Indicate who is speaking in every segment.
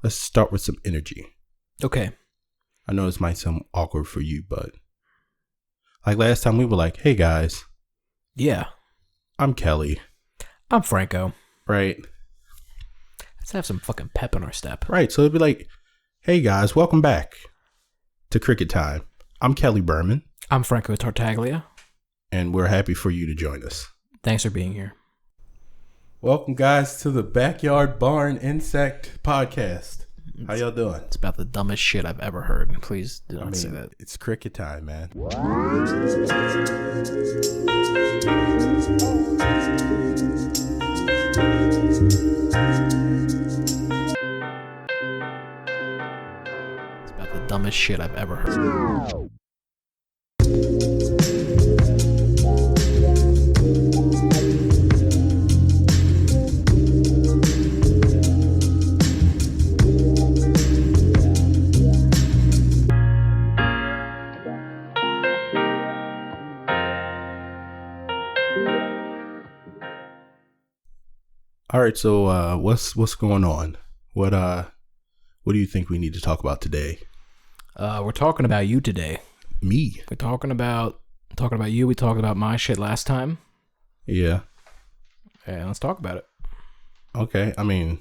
Speaker 1: let's start with some energy.
Speaker 2: Okay.
Speaker 1: I know this might sound awkward for you, but like last time we were like, hey guys.
Speaker 2: Yeah.
Speaker 1: I'm Kelly.
Speaker 2: I'm Franco.
Speaker 1: Right.
Speaker 2: Let's have some fucking pep in our step.
Speaker 1: Right. So it'd be like, hey guys, welcome back to Cricket Time. I'm Kelly Berman.
Speaker 2: I'm Franco Tartaglia.
Speaker 1: And we're happy for you to join us.
Speaker 2: Thanks for being here.
Speaker 1: Welcome, guys, to the Backyard Barn Insect Podcast. How y'all doing?
Speaker 2: It's about the dumbest shit I've ever heard. Please do not say that.
Speaker 1: It's cricket time, man.
Speaker 2: It's about the dumbest shit I've ever heard.
Speaker 1: All right, so what's going on? What do you think we need to talk about today?
Speaker 2: We're talking about you today.
Speaker 1: Me?
Speaker 2: We're talking about you. We talked about my shit last time.
Speaker 1: Yeah.
Speaker 2: Yeah, let's talk about it.
Speaker 1: Okay. I mean,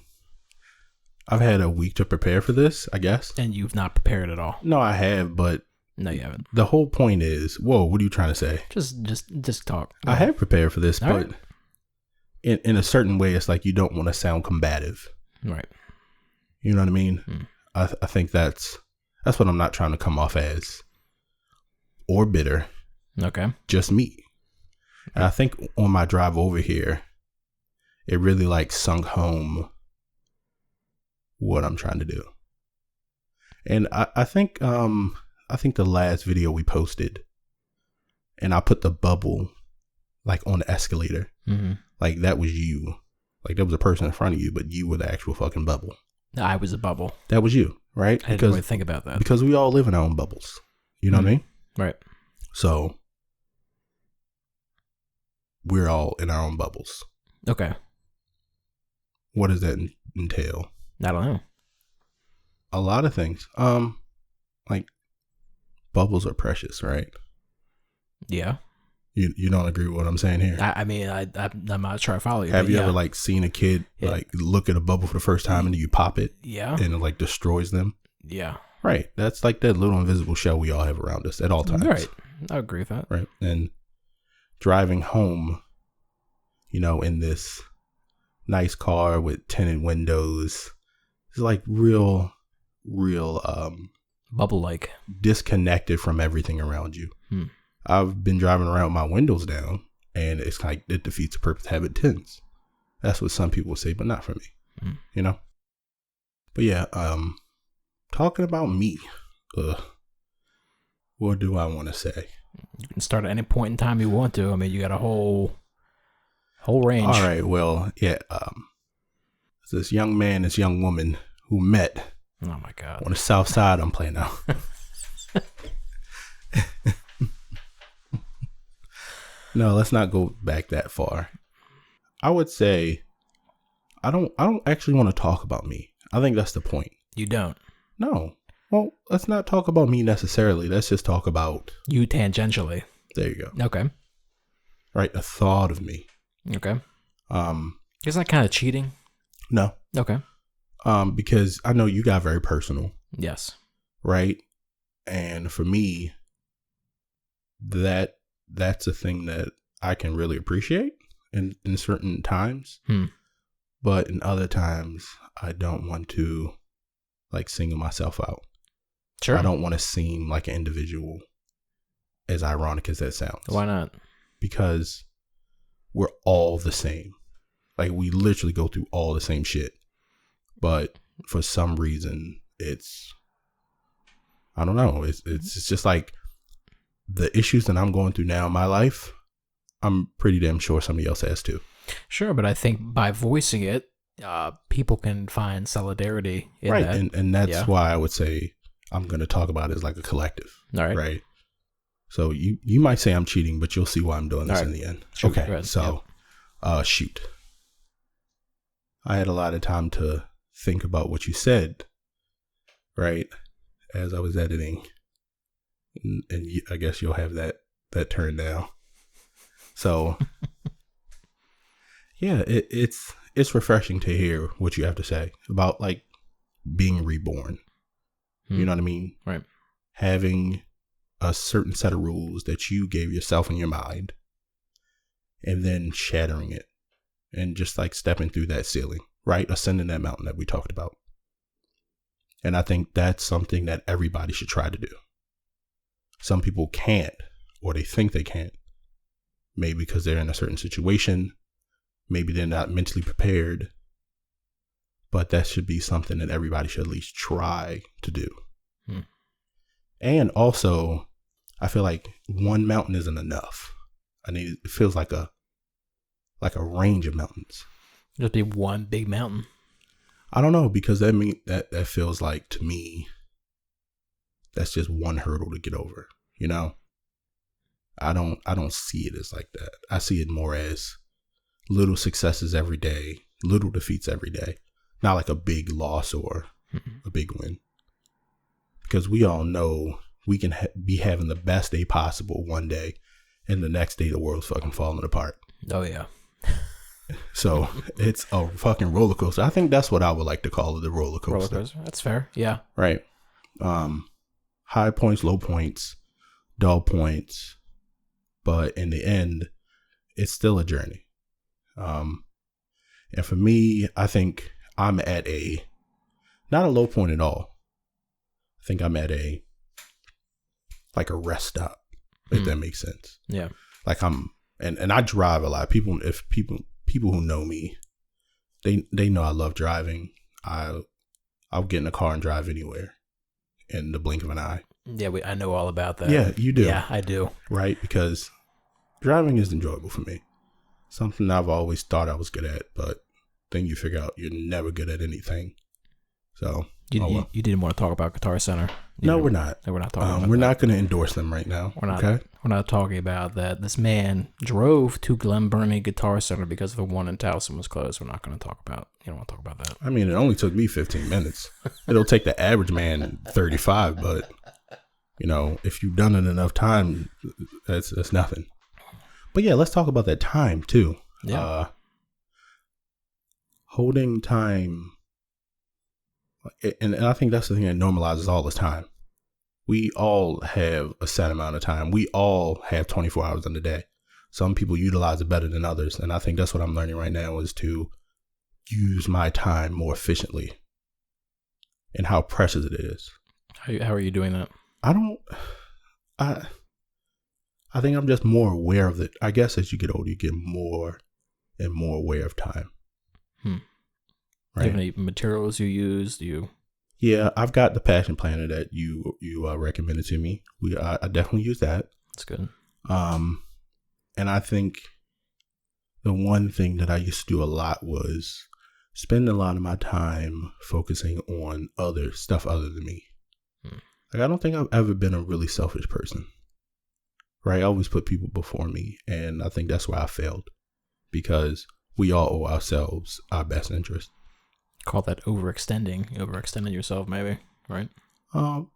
Speaker 1: I've had a week to prepare for this, I guess.
Speaker 2: And you've not prepared at all.
Speaker 1: No, I have, but
Speaker 2: no, you haven't.
Speaker 1: The whole point is, whoa, what are you trying to say?
Speaker 2: Just talk.
Speaker 1: I have prepared for this,
Speaker 2: all
Speaker 1: but
Speaker 2: right.
Speaker 1: in a certain way, it's like you don't want to sound combative.
Speaker 2: Right.
Speaker 1: You know what I mean? I think that's what I'm not trying to come off as. Or bitter.
Speaker 2: Okay.
Speaker 1: Just me. And I think on my drive over here, it really like sunk home what I'm trying to do. And I think the last video we posted, and I put the bubble like on the escalator.
Speaker 2: Mm-hmm.
Speaker 1: Like that was you. Like there was a person in front of you, but you were the actual fucking bubble.
Speaker 2: I was a bubble.
Speaker 1: That was you, right?
Speaker 2: I didn't really think about that.
Speaker 1: Because we all live in our own bubbles. You know what I mean?
Speaker 2: Right.
Speaker 1: So we're all in our own bubbles.
Speaker 2: Okay.
Speaker 1: What does that entail?
Speaker 2: I don't know.
Speaker 1: A lot of things. Like bubbles are precious, right?
Speaker 2: Yeah.
Speaker 1: You don't agree with what I'm saying here?
Speaker 2: I'm not sure I follow you.
Speaker 1: Have you ever like seen a kid like look at a bubble for the first time and then you pop it?
Speaker 2: Yeah.
Speaker 1: And it like destroys them?
Speaker 2: Yeah.
Speaker 1: Right. That's like that little invisible shell we all have around us at all times.
Speaker 2: Right. I agree with that.
Speaker 1: Right. And driving home, you know, in this nice car with tinted windows, it's like real
Speaker 2: bubble-like,
Speaker 1: disconnected from everything around you. I've been driving around with my windows down, and it's like it defeats the purpose of having tints. That's what some people say, but not for me. You know. But yeah, talking about me. What do I want to say?
Speaker 2: You can start at any point in time you want to. I mean, you got a whole range.
Speaker 1: All right. Well, yeah. This young man, this young woman who met.
Speaker 2: Oh my God.
Speaker 1: On the south side, I'm playing now. No, let's not go back that far. I would say I don't actually want to talk about me. I think that's the point.
Speaker 2: You don't?
Speaker 1: No. Well, let's not talk about me necessarily. Let's just talk about
Speaker 2: you tangentially.
Speaker 1: There you go.
Speaker 2: Okay.
Speaker 1: Right, a thought of me.
Speaker 2: Okay. Isn't that kind of cheating?
Speaker 1: No.
Speaker 2: Okay.
Speaker 1: Because I know you got very personal.
Speaker 2: Yes.
Speaker 1: Right? And for me, that's a thing that I can really appreciate in certain times. But in other times, I don't want to like single myself out.
Speaker 2: Sure.
Speaker 1: I don't want to seem like an individual, as ironic as that sounds.
Speaker 2: Why not? Because
Speaker 1: we're all the same. Like we literally go through all the same shit. But for some reason, I don't know. It's just like the issues that I'm going through now in my life, I'm pretty damn sure somebody else has too.
Speaker 2: Sure, but I think by voicing it, people can find solidarity in
Speaker 1: right.
Speaker 2: that.
Speaker 1: And that's why I would say I'm going to talk about it as like a collective.
Speaker 2: All right.
Speaker 1: Right. So you might say I'm cheating, but you'll see why I'm doing this in the end.
Speaker 2: Sure,
Speaker 1: okay. So, shoot. I had a lot of time to think about what you said right? As I was editing, and I guess you'll have that turned down. So, yeah, it's refreshing to hear what you have to say about like being reborn. You know what I mean?
Speaker 2: Right.
Speaker 1: Having a certain set of rules that you gave yourself in your mind, and then shattering it, and just like stepping through that ceiling, right? Ascending that mountain that we talked about. And I think that's something that everybody should try to do. Some people can't, or they think they can't. Maybe because they're in a certain situation. Maybe they're not mentally prepared. But that should be something that everybody should at least try to do. And also, I feel like one mountain isn't enough. It feels like a range of mountains.
Speaker 2: Just be one big mountain.
Speaker 1: I don't know, because that feels like, to me, that's just one hurdle to get over, you know? I don't see it as like that. I see it more as little successes every day, little defeats every day. Not like a big loss or a big win. Because we all know we can be having the best day possible one day, and the next day the world's fucking falling apart.
Speaker 2: Oh, yeah.
Speaker 1: So it's a fucking roller coaster. I think that's what I would like to call it, the roller coaster.
Speaker 2: Roller coaster. That's fair. Yeah.
Speaker 1: Right. High points, low points, dull points. But in the end, it's still a journey. And for me, I think I'm at not a low point at all. I think I'm at a rest stop, if that makes sense.
Speaker 2: Yeah.
Speaker 1: Like and I drive a lot. People who know me, they know I love driving. I'll get in a car and drive anywhere in the blink of an eye.
Speaker 2: Yeah, I know all about that.
Speaker 1: Yeah, you do.
Speaker 2: Yeah, I do.
Speaker 1: Right? Because driving is enjoyable for me. Something I've always thought I was good at, but then you figure out you're never good at anything. So
Speaker 2: you didn't want to talk about Guitar Center.
Speaker 1: No, we're not.
Speaker 2: No, we're not talking about
Speaker 1: We're
Speaker 2: that.
Speaker 1: not going to endorse them right now.
Speaker 2: We're not.
Speaker 1: Okay?
Speaker 2: We're not talking about that. This man drove to Glen Burnie Guitar Center because the one in Towson was closed. We're not going to talk about. You don't want to talk about that.
Speaker 1: I mean, it only took me 15 minutes. It'll take the average man 35, but if you've done it enough time, that's nothing. But yeah, let's talk about that time too.
Speaker 2: Yeah.
Speaker 1: Holding time. And I think that's the thing that normalizes all this time. We all have a set amount of time. We all have 24 hours in the day. Some people utilize it better than others. And I think that's what I'm learning right now, is to use my time more efficiently and how precious it is.
Speaker 2: How are you doing that?
Speaker 1: I think I'm just more aware of it. I guess as you get older, you get more and more aware of time.
Speaker 2: Right? Do you have any materials you use?
Speaker 1: Yeah, I've got the passion planner that you recommended to me. I definitely use that.
Speaker 2: That's good.
Speaker 1: And I think the one thing that I used to do a lot was spend a lot of my time focusing on other stuff other than me. Like, I don't think I've ever been a really selfish person. Right? I always put people before me, and I think that's where I failed, because we all owe ourselves our best interest.
Speaker 2: Call that overextending yourself, maybe, right?
Speaker 1: To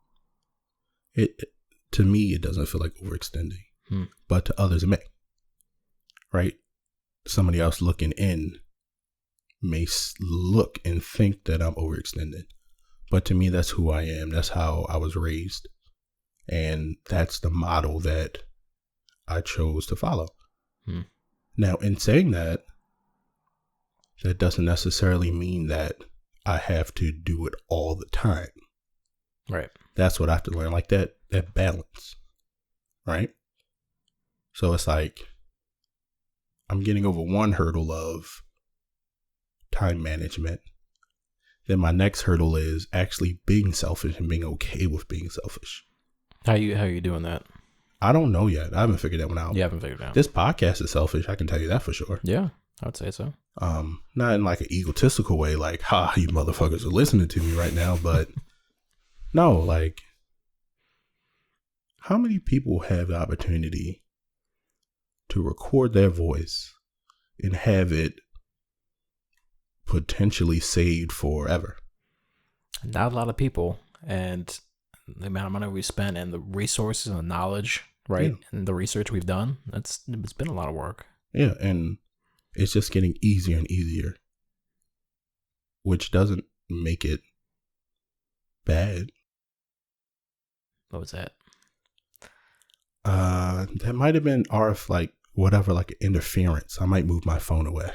Speaker 1: me, it doesn't feel like overextending, but to others it may. Right? Somebody else looking in may look and think that I'm overextended, but to me, that's who I am. That's how I was raised, and that's the model that I chose to follow. Now, in saying that, that doesn't necessarily mean that I have to do it all the time.
Speaker 2: Right.
Speaker 1: That's what I have to learn, like that balance. Right? So it's like I'm getting over one hurdle of time management. Then my next hurdle is actually being selfish and being okay with being selfish.
Speaker 2: How are you doing that?
Speaker 1: I don't know yet. I haven't figured that one out.
Speaker 2: You haven't figured it out.
Speaker 1: This podcast is selfish. I can tell you that for sure.
Speaker 2: Yeah, I would say so.
Speaker 1: Not in like an egotistical way, like, ha, you motherfuckers are listening to me right now, but no, like, how many people have the opportunity to record their voice and have it potentially saved forever?
Speaker 2: Not a lot of people. and the amount of money we spent and the resources and the knowledge, right, and the research we've done, it's been a lot of work.
Speaker 1: Yeah, and it's just getting easier and easier, which doesn't make it bad.
Speaker 2: What was that?
Speaker 1: That might have been RF, like whatever, like interference. I might move my phone away.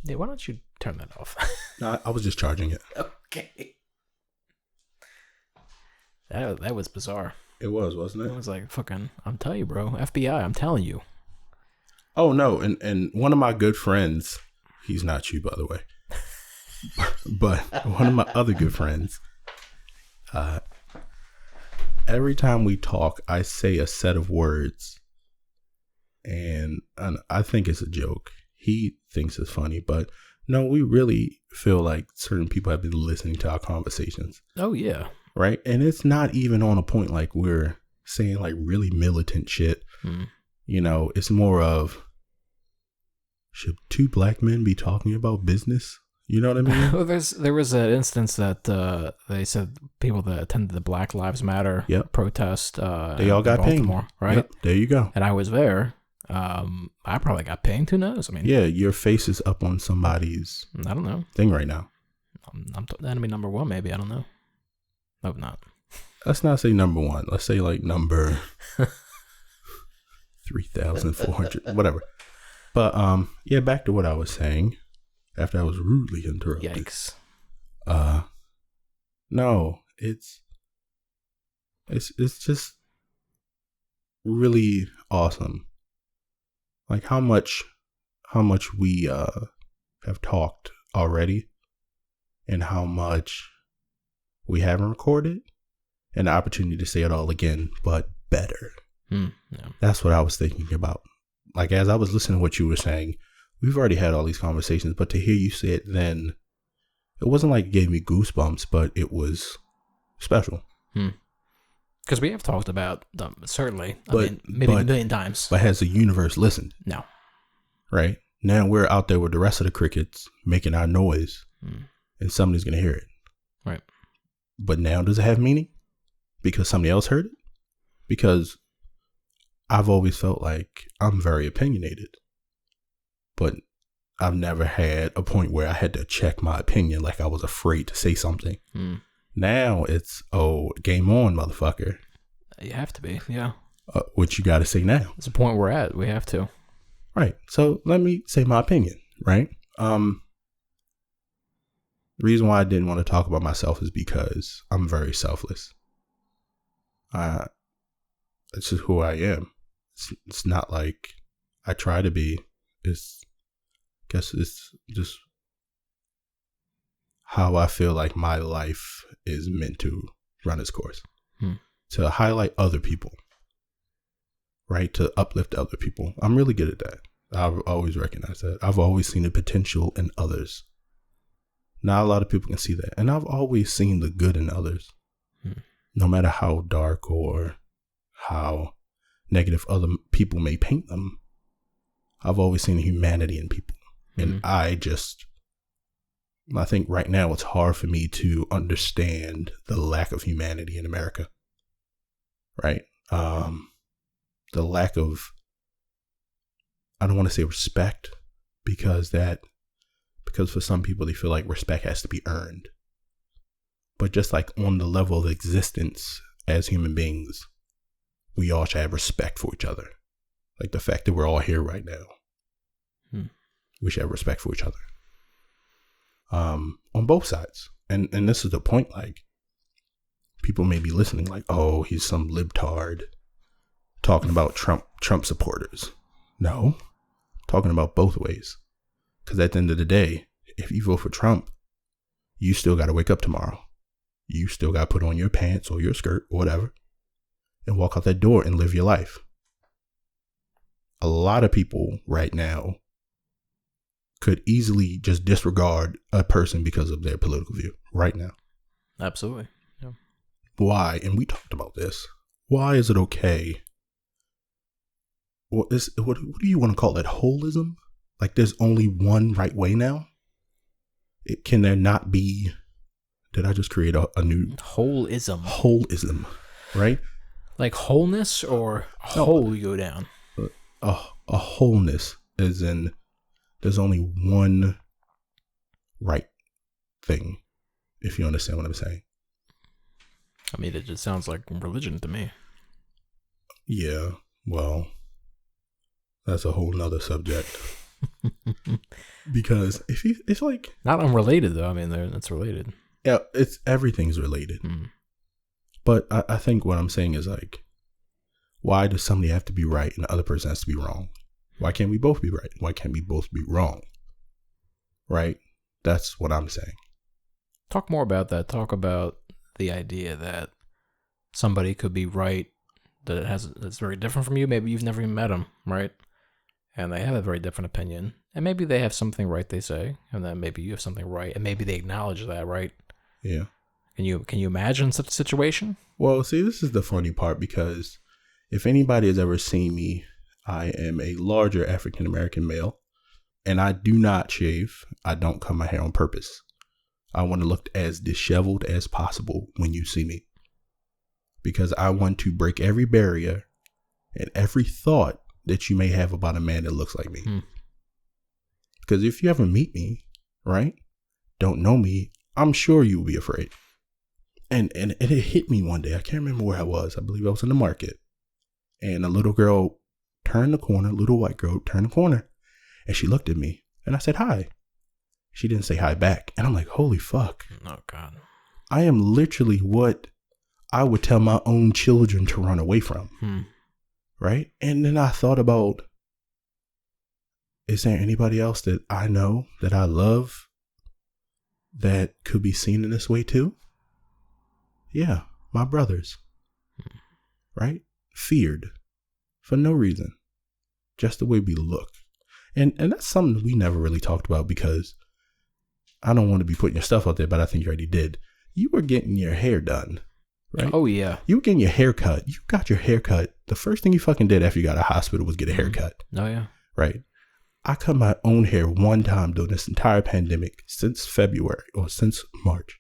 Speaker 2: Yeah, why don't you turn that off?
Speaker 1: No, I was just charging it.
Speaker 2: Okay. That was bizarre.
Speaker 1: It was, wasn't it?
Speaker 2: It was like, fucking, I'm telling you, bro. FBI, I'm telling you.
Speaker 1: Oh, no. And one of my good friends, he's not you, by the way, but one of my other good friends, every time we talk, I say a set of words, and I think it's a joke. He thinks it's funny, but no, we really feel like certain people have been listening to our conversations.
Speaker 2: Oh, yeah.
Speaker 1: Right? And it's not even on a point like we're saying like really militant shit. You know, it's more of, should two black men be talking about business? You know what I mean?
Speaker 2: Well, there was an instance that they said people that attended the Black Lives Matter protest.
Speaker 1: They all got pinged.
Speaker 2: Right?
Speaker 1: Yep, there you go.
Speaker 2: And I was there. I probably got pinged. Who knows? I mean,
Speaker 1: yeah, your face is up on somebody's
Speaker 2: I don't know
Speaker 1: thing right now.
Speaker 2: I'm enemy number one, maybe. I don't know. Hope not.
Speaker 1: Let's not say number one. Let's say like number 3,400, whatever. But yeah, back to what I was saying after I was rudely interrupted.
Speaker 2: Yikes.
Speaker 1: No, it's just really awesome. Like how much we have talked already, and how much we haven't recorded, and the opportunity to say it all again, but better.
Speaker 2: Yeah.
Speaker 1: That's what I was thinking about. Like, as I was listening to what you were saying, we've already had all these conversations, but to hear you say it then, it wasn't like it gave me goosebumps, but it was special.
Speaker 2: Because we have talked about them, certainly. I mean, maybe a million times.
Speaker 1: But has the universe listened?
Speaker 2: No.
Speaker 1: Right? Now we're out there with the rest of the crickets making our noise, and somebody's going to hear it.
Speaker 2: Right.
Speaker 1: But now does it have meaning? Because somebody else heard it? Because I've always felt like I'm very opinionated, but I've never had a point where I had to check my opinion, like I was afraid to say something. Now it's, oh, game on, motherfucker.
Speaker 2: You have to be, yeah.
Speaker 1: What you got to say now?
Speaker 2: It's the point we're at. We have to.
Speaker 1: Right. So let me say my opinion, right? The reason why I didn't want to talk about myself is because I'm very selfless. It's just who I am. It's not like I try to be. I guess it's just how I feel like my life is meant to run its course. To highlight other people, right? To uplift other people. I'm really good at that. I've always recognized that. I've always seen the potential in others. Not a lot of people can see that. And I've always seen the good in others. No matter how dark or how negative other people may paint them, I've always seen the humanity in people. And I think right now it's hard for me to understand the lack of humanity in America. Right? The lack of, I don't want to say respect, because for some people they feel like respect has to be earned. But just like on the level of existence as human beings, we all should have respect for each other. Like the fact that we're all here right now. We should have respect for each other. On both sides. And this is the point, like, people may be listening like, oh, he's some libtard talking about Trump supporters. No, talking about both ways. Because at the end of the day, if you vote for Trump, you still got to wake up tomorrow. You still got to put on your pants or your skirt or whatever and walk out that door and live your life. A lot of people right now could easily just disregard a person because of their political view right now.
Speaker 2: Absolutely. Yeah.
Speaker 1: Why? And we talked about this. Why is it okay? What do you want to call it? Holism? Like there's only one right way now? Can there not be Did I just create a new
Speaker 2: Holism?
Speaker 1: Holism, right?
Speaker 2: Like wholeness or whole you go down?
Speaker 1: A wholeness is in there's only one right thing, if you understand what I'm saying.
Speaker 2: I mean, it just sounds like religion to me.
Speaker 1: Yeah, well, that's a whole nother subject. Because it's like
Speaker 2: not unrelated though. I mean, it's related.
Speaker 1: Yeah, everything's related. But I think what I'm saying is like, why does somebody have to be right and the other person has to be wrong? Why can't we both be right? Why can't we both be wrong? Right? That's what I'm saying.
Speaker 2: Talk more about that. Talk about the idea that somebody could be right, that's very different from you. Maybe you've never even met them, right? And they have a very different opinion. And maybe they have something right they say, and then maybe you have something right, and maybe they acknowledge that, right?
Speaker 1: Yeah.
Speaker 2: Can you imagine such a situation?
Speaker 1: Well, see, this is the funny part, because if anybody has ever seen me, I am a larger African American male, and I do not shave. I don't cut my hair on purpose. I want to look as disheveled as possible when you see me, because I want to break every barrier and every thought that you may have about a man that looks like me. Because if you ever meet me, right, don't know me, I'm sure you'll be afraid. And it hit me one day. I can't remember where I was. I believe I was in the market. And a little girl turned the corner, little white girl turned the corner, and she looked at me. And I said, hi. She didn't say hi back. And I'm like, holy fuck.
Speaker 2: Oh, God.
Speaker 1: I am literally what I would tell my own children to run away from. Right? And then I thought about, is there anybody else that I know, that I love, that could be seen in this way too? Yeah, my brothers. Right? Feared for no reason. Just the way we look. And that's something we never really talked about, because I don't want to be putting your stuff out there, but I think you already did. You were getting your hair done. Right?
Speaker 2: Oh, yeah.
Speaker 1: You were getting your hair cut. You got your hair cut. The first thing you fucking did after you got out of hospital was get a haircut.
Speaker 2: Oh, yeah.
Speaker 1: Right? I cut my own hair one time during this entire pandemic since February or since March.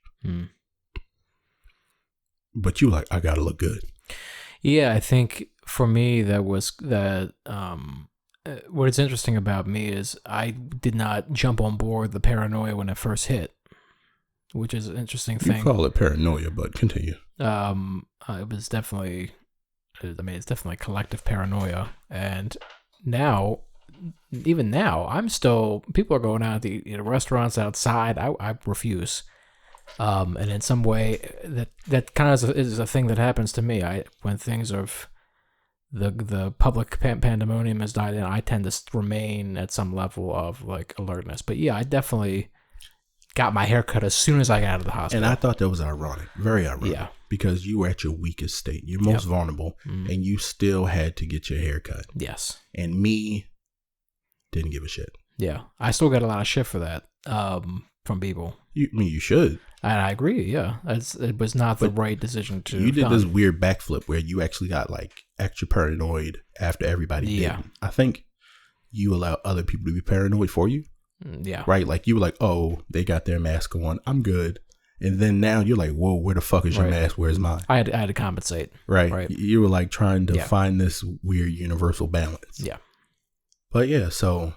Speaker 1: But you were like, I gotta look good.
Speaker 2: Yeah, I think for me what is interesting about me is I did not jump on board the paranoia when it first hit, which is an interesting thing.
Speaker 1: You call it paranoia, but continue.
Speaker 2: It was definitely, it's definitely collective paranoia. And now, even now, I'm still, people are going out to restaurants outside. I refuse. And in some way, that kind of is a thing that happens to me. When things of the public pandemonium has died in, I tend to remain at some level of like alertness. But yeah, I definitely got my hair cut as soon as I got out of the hospital.
Speaker 1: And I thought that was ironic, very ironic. Yeah. Because you were at your weakest state, you're most vulnerable, and you still had to get your hair cut.
Speaker 2: Yes.
Speaker 1: And me didn't give a shit.
Speaker 2: Yeah, I still got a lot of shit for that from people.
Speaker 1: You should.
Speaker 2: And I agree, yeah. It was not the right decision to
Speaker 1: You did this weird backflip where you actually got like extra paranoid after everybody did. I think you allowed other people to be paranoid for you.
Speaker 2: Yeah.
Speaker 1: Right? Like you were like, oh, they got their mask on, I'm good. And then now you're like, whoa, where the fuck is your mask? Where's mine?
Speaker 2: I had to compensate.
Speaker 1: Right. You were like trying to find this weird universal balance.
Speaker 2: Yeah.
Speaker 1: But yeah, so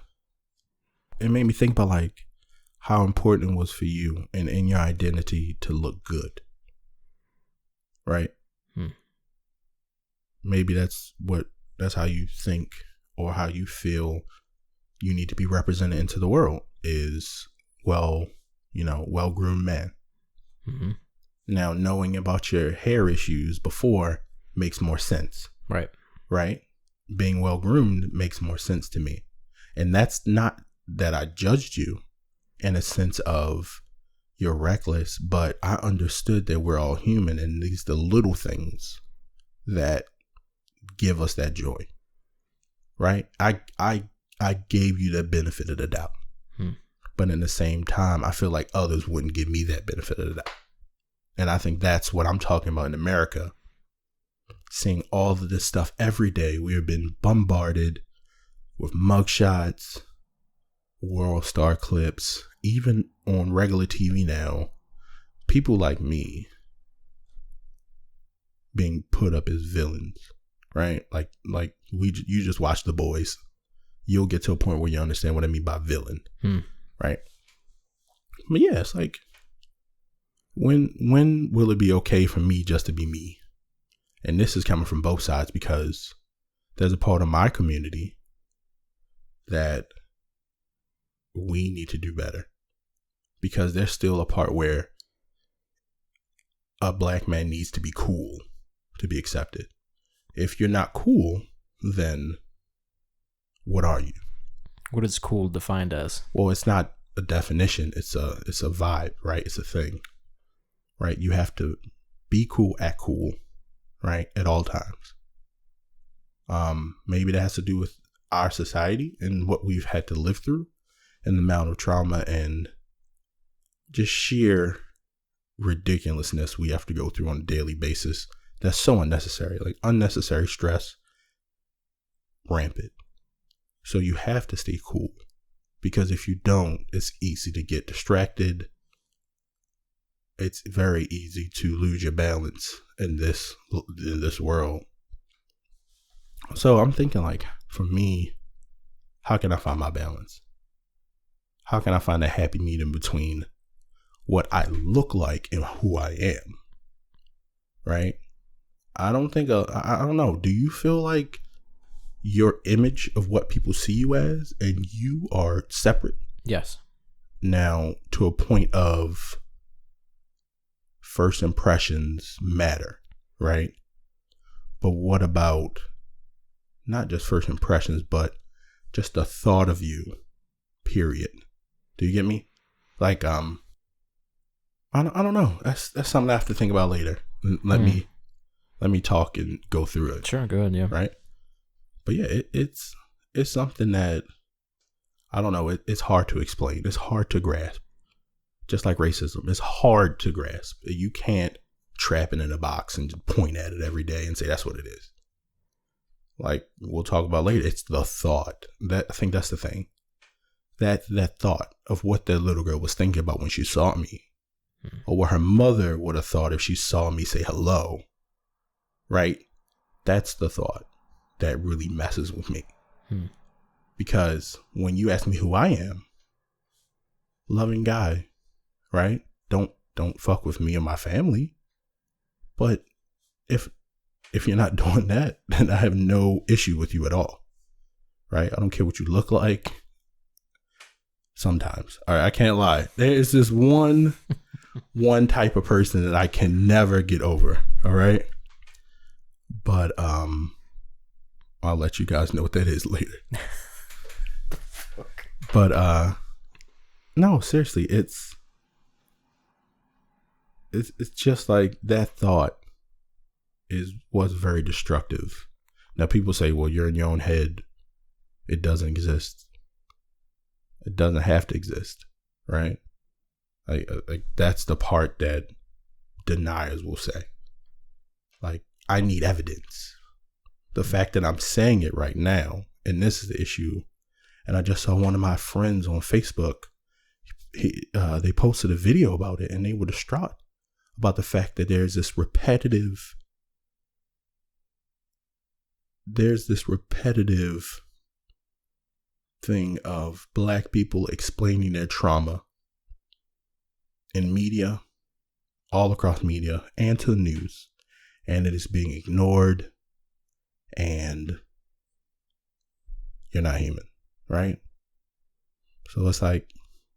Speaker 1: it made me think about like how important it was for you and in your identity to look good. Right? Maybe that's how you think or how you feel you need to be represented into the world is well-groomed man.
Speaker 2: Mm-hmm.
Speaker 1: Now, knowing about your hair issues before makes more sense. Right? Being well-groomed makes more sense to me. And that's not that I judged you in a sense of you're reckless, but I understood that we're all human and these are the little things that give us that joy. Right? I gave you the benefit of the doubt. But in the same time, I feel like others wouldn't give me that benefit of the doubt. And I think that's what I'm talking about in America. Seeing all of this stuff every day. We have been bombarded with mugshots, world star clips, even on regular TV now. people like me being put up as villains, right? Like you just watch The Boys. You'll get to a point where you understand what I mean by villain, right? But yeah, it's like, when will it be okay for me just to be me? And this is coming from both sides, because there's a part of my community that we need to do better, because there's still a part where a black man needs to be cool to be accepted. If you're not cool, then what are you?
Speaker 2: What is cool defined as?
Speaker 1: Well, it's not a definition. It's a vibe, right? It's a thing, right? You have to be cool, act cool, right? At all times. Maybe that has to do with our society and what we've had to live through, and the amount of trauma and just sheer ridiculousness we have to go through on a daily basis. That's so unnecessary, like unnecessary stress, rampant. So you have to stay cool, because if you don't, it's easy to get distracted. It's very easy to lose your balance in this world. So I'm thinking, like, for me, how can I find my balance? How can I find a happy medium between what I look like and who I am? Right? I don't know. Do you feel like your image of what people see you as and you are separate?
Speaker 2: Yes.
Speaker 1: Now, to a point of first impressions matter, right? But what about not just first impressions, but just the thought of you, period? Do you get me? Like, I don't know. That's something I have to think about later. Let me talk and go through it.
Speaker 2: Sure, good, yeah.
Speaker 1: Right? But yeah, it's something that, I don't know, it's hard to explain. It's hard to grasp. Just like racism, it's hard to grasp. You can't trap it in a box and just point at it every day and say that's what it is. Like we'll talk about later, it's the thought. I think that's the thing. That thought of what that little girl was thinking about when she saw me, or what her mother would have thought if she saw me say hello. Right? That's the thought that really messes with me. Because when you ask me who I am, loving guy, right? Don't fuck with me or my family. But if you're not doing that, then I have no issue with you at all. Right? I don't care what you look like. Sometimes. All right, I can't lie. There is this one type of person that I can never get over. All right? But I'll let you guys know what that is later. But no, seriously, it's just like that thought was very destructive. Now people say, well, you're in your own head. It doesn't exist. It doesn't have to exist, right? Like that's the part that deniers will say. Like, I need evidence. The fact that I'm saying it right now, and this is the issue. And I just saw one of my friends on Facebook. They posted a video about it, and they were distraught about the fact that there's this repetitive thing of black people explaining their trauma in media, all across media, and to the news, and it is being ignored, and you're not human, right? So it's like,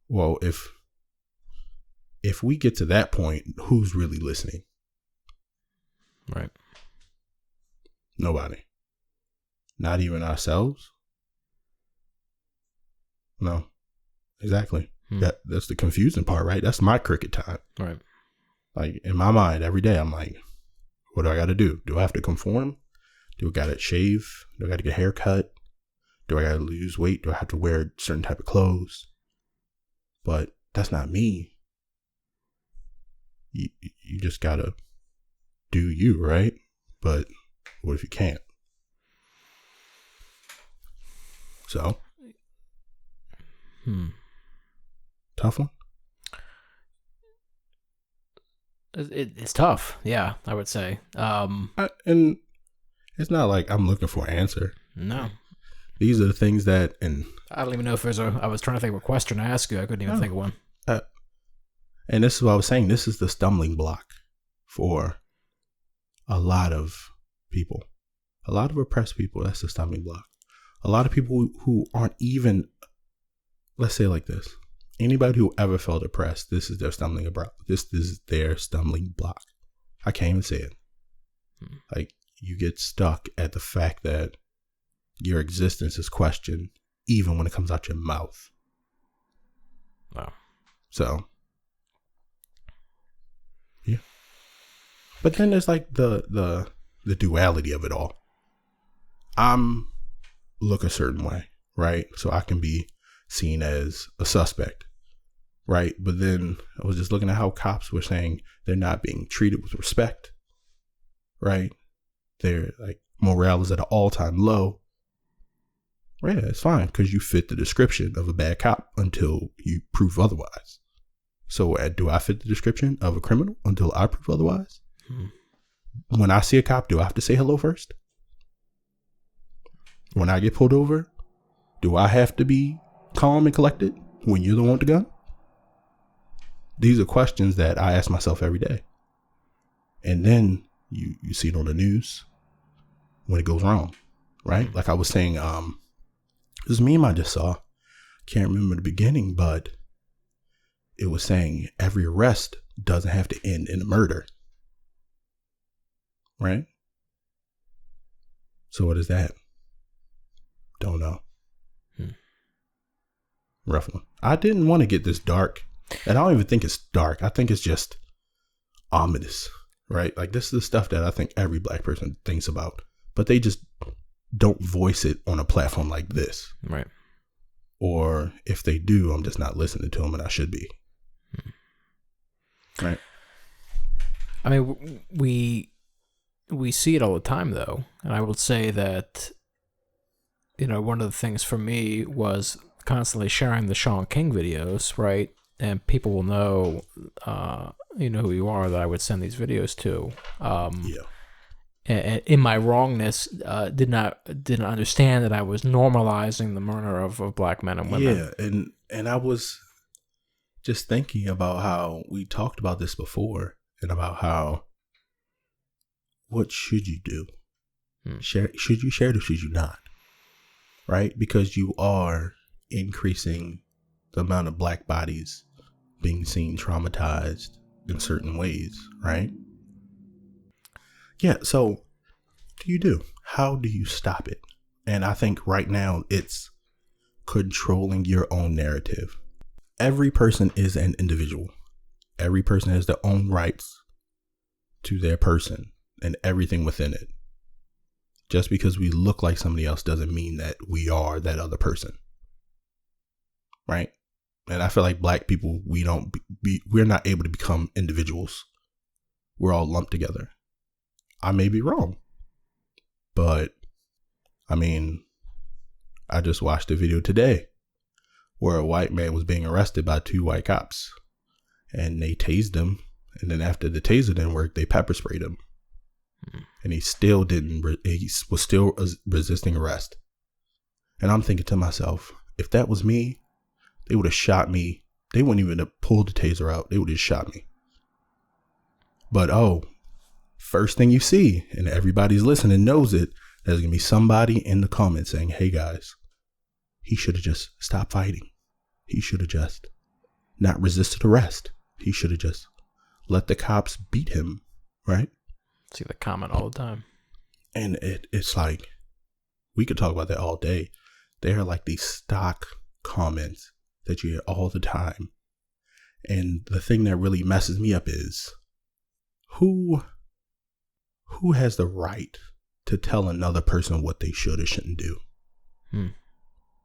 Speaker 1: well, if we get to that point, who's really listening?
Speaker 2: Right.
Speaker 1: Nobody. Not even ourselves. No. Exactly. That's the confusing part, right? That's my cricket time.
Speaker 2: Right.
Speaker 1: Like, in my mind, every day, I'm like, what do I got to do? Do I have to conform? Do I got to shave? Do I got to get a haircut? Do I got to lose weight? Do I have to wear certain type of clothes? But that's not me. You just got to do you, right? But what if you can't? So? Tough one?
Speaker 2: It's tough. Yeah, I would say.
Speaker 1: And it's not like I'm looking for an answer.
Speaker 2: No.
Speaker 1: These are the things that, and
Speaker 2: I don't even know if there's I was trying to think of a question to ask you. I couldn't even think of one.
Speaker 1: and this is what I was saying. This is the stumbling block for a lot of people, a lot of oppressed people. That's the stumbling block. A lot of people who aren't even, let's say it like this. Anybody who ever felt oppressed, this is their stumbling block. This is their stumbling block. I can't even say it. Like, you get stuck at the fact that your existence is questioned even when it comes out your mouth.
Speaker 2: Wow.
Speaker 1: So, yeah. But then there's like the duality of it all. I'm look a certain way, right? So I can be seen as a suspect, right? But then I was just looking at how cops were saying they're not being treated with respect, right? They're like, morale is at an all-time low. Yeah, it's fine because you fit the description of a bad cop until you prove otherwise. So do I fit the description of a criminal until I prove otherwise? When I see a cop, do I have to say hello first? When I get pulled over, do I have to be calm and collected when you're the one with the gun? These are questions that I ask myself every day. And then you see it on the news when it goes wrong, right? Like I was saying, this meme I just saw, can't remember the beginning, but it was saying every arrest doesn't have to end in a murder, right? So what is that? Don't know. Rough one. I didn't want to get this dark, and I don't even think it's dark. I think it's just ominous, right? Like, this is the stuff that I think every black person thinks about, but they just don't voice it on a platform like this.
Speaker 2: Right.
Speaker 1: Or if they do, I'm just not listening to them, and I should be. Right.
Speaker 2: I mean, we see it all the time, though. And I will say that, you know, one of the things for me was constantly sharing the Sean King videos, right? And people will know, you know who you are, that I would send these videos to.
Speaker 1: Yeah.
Speaker 2: And in my wrongness, didn't understand that I was normalizing the murder of black men and women.
Speaker 1: Yeah, and I was just thinking about how we talked about this before, and about how, what should you do? Should you share it or should you not? Right? Because you are increasing the amount of black bodies being seen traumatized in certain ways, right? Yeah, so what do you do? How do you stop it? And I think right now it's controlling your own narrative. Every person is an individual. Every person has their own rights to their person and everything within it. Just because we look like somebody else doesn't mean that we are that other person. Right? And I feel like black people, we're not able to become individuals. We're all lumped together. I may be wrong, but I mean, I just watched a video today where a white man was being arrested by two white cops, and they tased him. And then after the taser didn't work, they pepper sprayed him. And he was still resisting arrest. And I'm thinking to myself, if that was me, they would have shot me. They wouldn't even have pulled the taser out. They would have shot me. But first thing you see, and everybody's listening knows it, there's going to be somebody in the comments saying, hey guys, he should have just stopped fighting. He should have just not resisted arrest. He should have just let the cops beat him, right?
Speaker 2: See the comment all the time.
Speaker 1: And it's like, we could talk about that all day. They are like these stock comments that you hear all the time. And the thing that really messes me up is, who has the right to tell another person what they should or shouldn't do?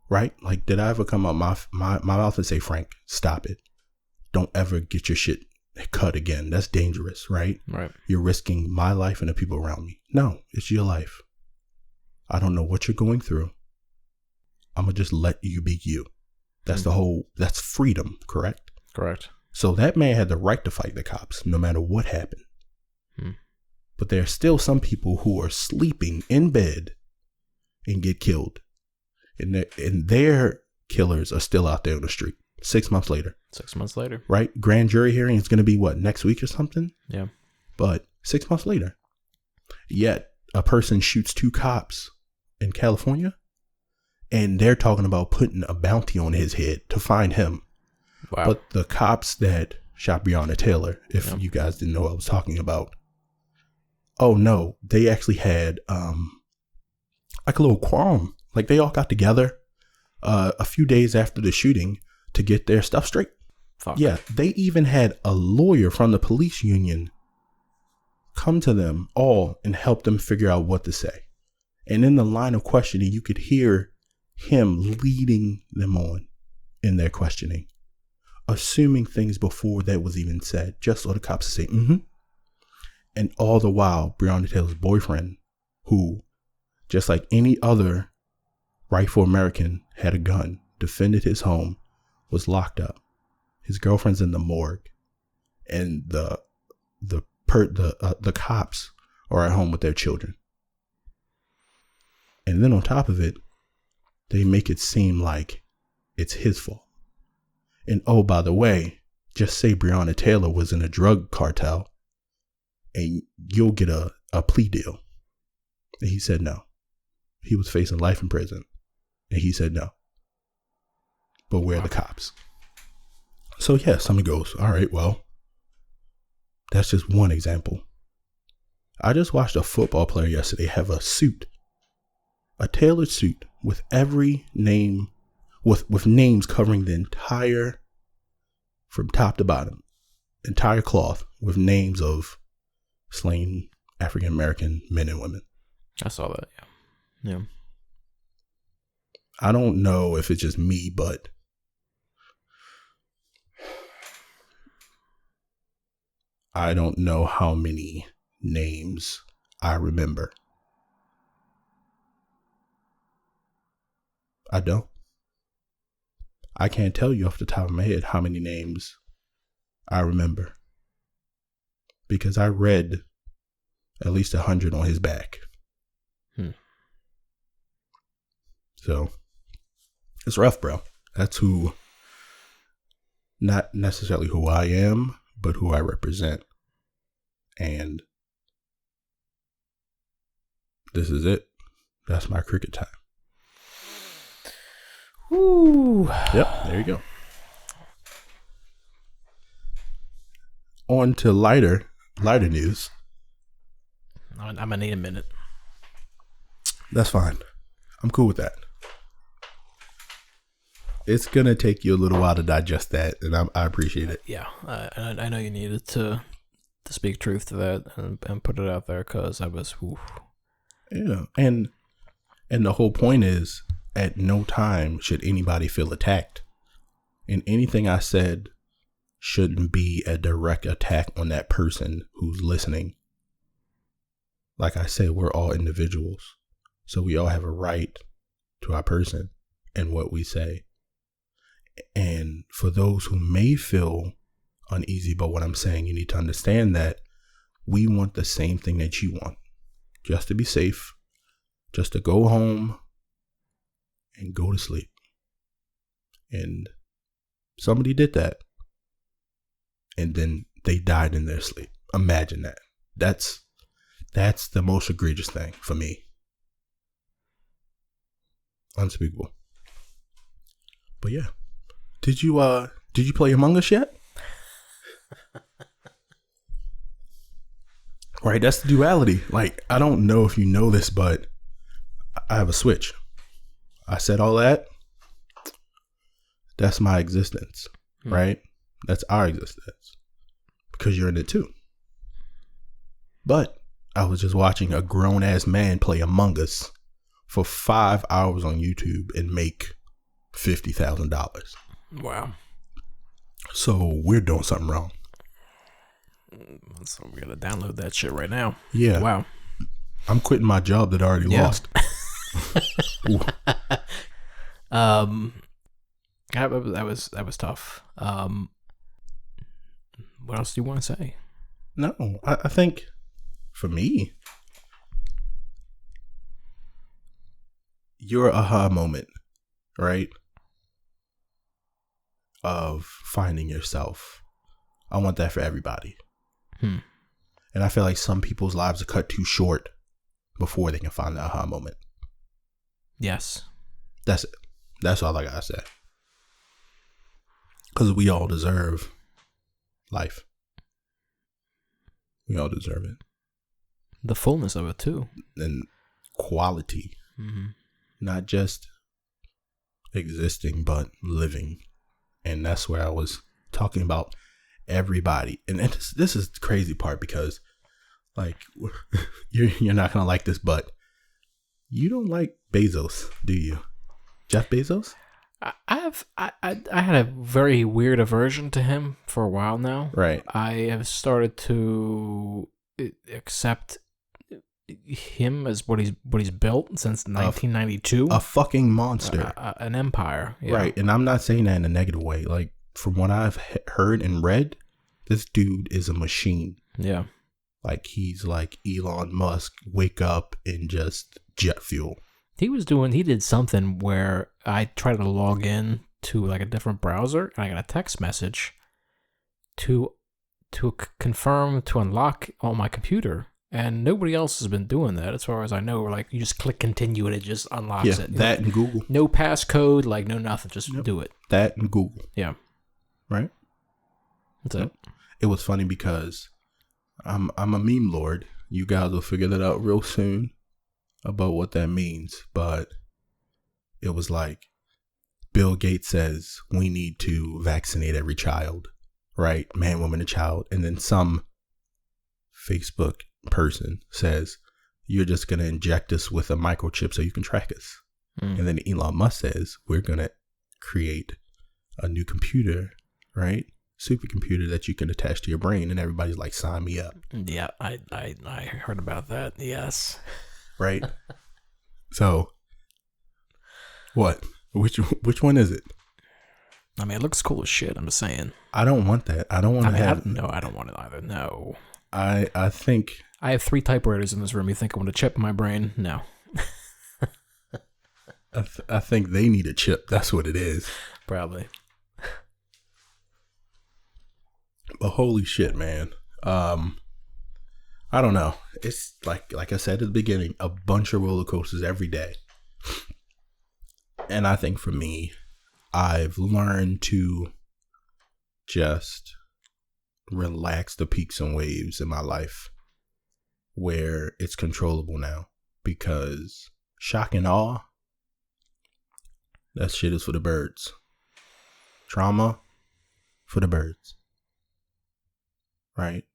Speaker 1: Right? Like, did I ever come out my mouth and say, Frank, stop it. Don't ever get your shit cut again. That's dangerous, right?
Speaker 2: Right. You're
Speaker 1: risking my life and the people around me. No, it's your life. I don't know what you're going through. I'm going to just let you be you. That's that's freedom, correct?
Speaker 2: Correct.
Speaker 1: So that man had the right to fight the cops no matter what happened. But there are still some people who are sleeping in bed and get killed. And their killers are still out there on the street 6 months later.
Speaker 2: 6 months later.
Speaker 1: Right? Grand jury hearing is going to be what, next week or something?
Speaker 2: Yeah.
Speaker 1: But 6 months later. Yet a person shoots 2 cops in California and they're talking about putting a bounty on his head to find him.
Speaker 2: Wow.
Speaker 1: But the cops that shot Breonna Taylor, if you guys didn't know what I was talking about, oh no, they actually had like a little quorum. Like they all got together a few days after the shooting to get their stuff straight.
Speaker 2: Fuck.
Speaker 1: Yeah, they even had a lawyer from the police union come to them all and help them figure out what to say. And in the line of questioning, you could hear him leading them on in their questioning, assuming things before that was even said, just so the cops say, And all the while, Breonna Taylor's boyfriend, who, just like any other rightful American, had a gun, defended his home, was locked up. His girlfriend's in the morgue, and the cops are at home with their children. And then on top of it, they make it seem like it's his fault. And oh, by the way, just say Breonna Taylor was in a drug cartel and you'll get a plea deal. And he said no. He was facing life in prison. And he said no. But where are the cops? So yeah, somebody goes, all right, well, that's just one example. I just watched a football player yesterday have a suit, a tailored suit with every name, with names covering the entire, from top to bottom, entire cloth with names of slain African American men and women.
Speaker 2: I saw that. Yeah.
Speaker 1: I don't know if it's just me, but I don't know how many names I remember. I don't. I can't tell you off the top of my head how many names I remember, because I read at least 100 on his back. So it's rough, bro. That's who, not necessarily who I am, but who I represent. And this is it. That's my cricket time.
Speaker 2: Woo.
Speaker 1: Yep, there you go. On to lighter news.
Speaker 2: I'm gonna need a minute.
Speaker 1: That's fine. I'm cool with that. It's gonna take you a little while to digest that, and I appreciate it.
Speaker 2: Yeah, I know you needed to speak truth to that and put it out there, because I was. Oof.
Speaker 1: Yeah, and the whole point is, at no time should anybody feel attacked, and anything I said shouldn't be a direct attack on that person who's listening. Like I said, we're all individuals, so we all have a right to our person and what we say. And for those who may feel uneasy about what I'm saying, you need to understand that we want the same thing that you want. Just to be safe, just to go home and go to sleep. And somebody did that, and then they died in their sleep. Imagine that. That's the most egregious thing for me. Unspeakable. But yeah. Did you play Among Us yet? Right, that's the duality. Like, I don't know if you know this, but I have a Switch. I said all that. That's my existence, right? That's our existence, because you're in it too. But I was just watching a grown ass man play Among Us for 5 hours on YouTube and make $50,000.
Speaker 2: Wow.
Speaker 1: So we're doing something wrong.
Speaker 2: So we gotta download that shit right now.
Speaker 1: Yeah.
Speaker 2: Wow.
Speaker 1: I'm quitting my job that I already lost.
Speaker 2: That was tough. What else do you want to say?
Speaker 1: No, I think for me, your aha moment, right, of finding yourself, I want that for everybody. And I feel like some people's lives are cut too short before they can find the aha moment.
Speaker 2: Yes.
Speaker 1: That's it. That's all I gotta say. Because we all deserve life. We all deserve it.
Speaker 2: The fullness of it, too.
Speaker 1: And quality. Not just existing, but living. And that's where I was talking about everybody. And this is the crazy part, because like you're not gonna like this, but you don't like Bezos, do you? Jeff Bezos?
Speaker 2: I had a very weird aversion to him for a while now.
Speaker 1: Right.
Speaker 2: I have started to accept him as what he's built since 1992.
Speaker 1: A fucking monster.
Speaker 2: An empire. Yeah.
Speaker 1: Right. And I'm not saying that in a negative way. Like, from what I've heard and read, this dude is a machine.
Speaker 2: Yeah.
Speaker 1: Like, he's like Elon Musk, wake up and just jet fuel.
Speaker 2: He did something where I tried to log in to like a different browser and I got a text message to confirm to unlock on my computer. And nobody else has been doing that as far as I know. Like, you just click continue and it just unlocks it.
Speaker 1: That and Google.
Speaker 2: No passcode, like no nothing. Just do it.
Speaker 1: That and Google.
Speaker 2: Yeah.
Speaker 1: Right?
Speaker 2: That's it.
Speaker 1: It was funny because I'm a meme lord. You guys will figure that out real soon about what that means. But it was like, Bill Gates says we need to vaccinate every child, right? Man, woman, and child. And then some Facebook person says, you're just going to inject us with a microchip so you can track us. And then Elon Musk says, we're going to create a new computer, right? Supercomputer that you can attach to your brain. And everybody's like, sign me up.
Speaker 2: Yeah, I heard about that. Yes.
Speaker 1: Right? So, what? Which one is it?
Speaker 2: I mean, it looks cool as shit. I'm just saying.
Speaker 1: I don't want that. I don't want to have...
Speaker 2: No, I don't want it either. No.
Speaker 1: I think...
Speaker 2: I have 3 typewriters in this room. You think I want a chip in my brain? No.
Speaker 1: I think they need a chip. That's what it is.
Speaker 2: Probably.
Speaker 1: But holy shit, man. I don't know. It's like I said at the beginning, a bunch of roller coasters every day. And I think for me, I've learned to just relax the peaks and waves in my life where it's controllable now, because shock and awe, that shit is for the birds. Trauma, for the birds. Right?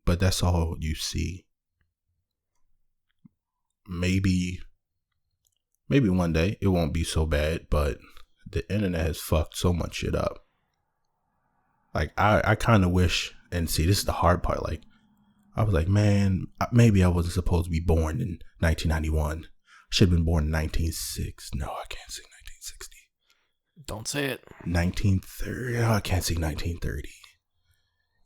Speaker 1: But that's all you see. Maybe one day it won't be so bad, but the internet has fucked so much shit up. Like, I kind of wish, and see, this is the hard part. Like, I was like, man, maybe I wasn't supposed to be born in 1991. Should have been born in 1960. No, I can't say 1960.
Speaker 2: Don't say it.
Speaker 1: 1930. No, I can't say 1930.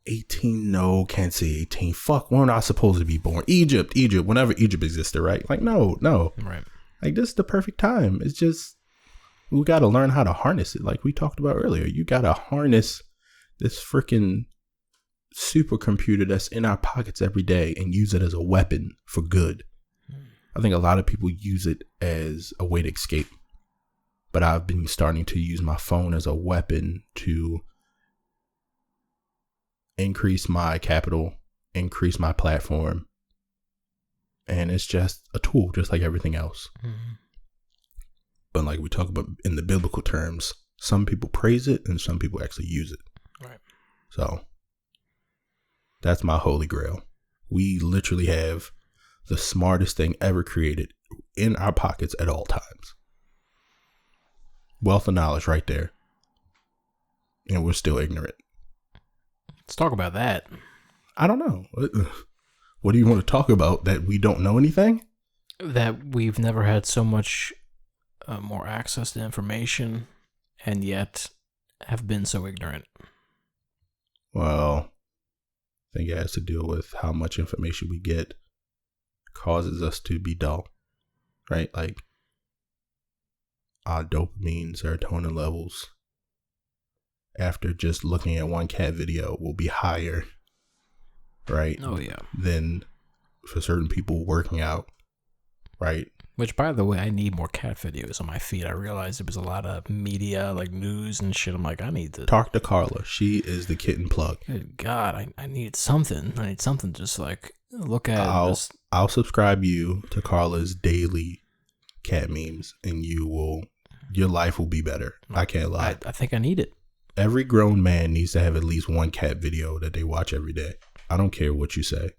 Speaker 1: 18. No, can't say 18. Fuck, we're not supposed to be born. Egypt, whenever Egypt existed, right? Like, no.
Speaker 2: Right.
Speaker 1: Like, this is the perfect time. It's just, we got to learn how to harness it. Like we talked about earlier, you got to harness this freaking supercomputer that's in our pockets every day and use it as a weapon for good. I think a lot of people use it as a way to escape, but I've been starting to use my phone as a weapon to increase my capital, increase my platform. And it's just a tool, just like everything else. Mm-hmm. But like we talk about in the biblical terms, some people praise it and some people actually use it.
Speaker 2: Right.
Speaker 1: So that's my holy grail. We literally have the smartest thing ever created in our pockets at all times. Wealth of knowledge right there. And we're still ignorant.
Speaker 2: Let's talk about that.
Speaker 1: I don't know. What do you want to talk about? That we don't know anything?
Speaker 2: That we've never had so much more access to information and yet have been so ignorant.
Speaker 1: Well, I think it has to do with how much information we get causes us to be dull, right? Like our dopamine, serotonin levels after just looking at one cat video will be higher, right?
Speaker 2: Oh, yeah.
Speaker 1: Than for certain people working out, right?
Speaker 2: Which, by the way, I need more cat videos on my feed. I realized there was a lot of media, like news and shit. I'm like, I need to
Speaker 1: talk to Carla. She is the kitten plug.
Speaker 2: Good God, I need something. I need something just like look at.
Speaker 1: I'll subscribe you to Carla's daily cat memes, and your life will be better. I can't lie.
Speaker 2: I think I need it.
Speaker 1: Every grown man needs to have at least one cat video that they watch every day. I don't care what you say.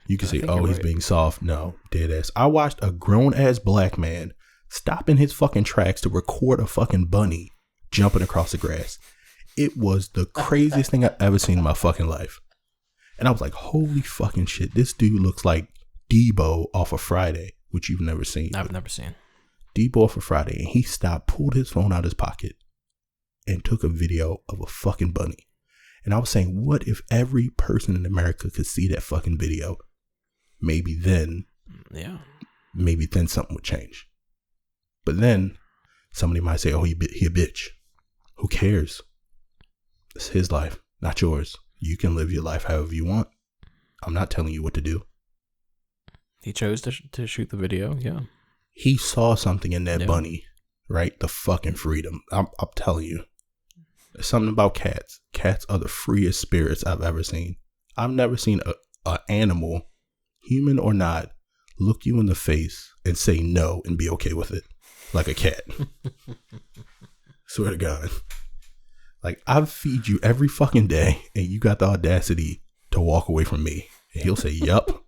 Speaker 1: You can say, oh, he's being soft. No, dead ass. I watched a grown ass black man stop in his fucking tracks to record a fucking bunny jumping across the grass. It was the craziest thing I've ever seen in my fucking life. And I was like, holy fucking shit. This dude looks like Debo off of Friday, which you've never seen.
Speaker 2: I've never seen.
Speaker 1: Debo off of Friday. And he stopped, pulled his phone out of his pocket, and took a video of a fucking bunny. And I was saying, what if every person in America could see that fucking video? Maybe then something would change. But then somebody might say, oh, he a bitch. Who cares? It's his life, not yours. You can live your life however you want. I'm not telling you what to do.
Speaker 2: He chose to shoot the video, yeah.
Speaker 1: He saw something in that bunny, right? The fucking freedom. I'm telling you. There's something about cats. Cats are the freest spirits I've ever seen. I've never seen an animal, human or not, look you in the face and say no and be okay with it. Like a cat. Swear to God. Like, I feed you every fucking day and you got the audacity to walk away from me. And he'll say, yup.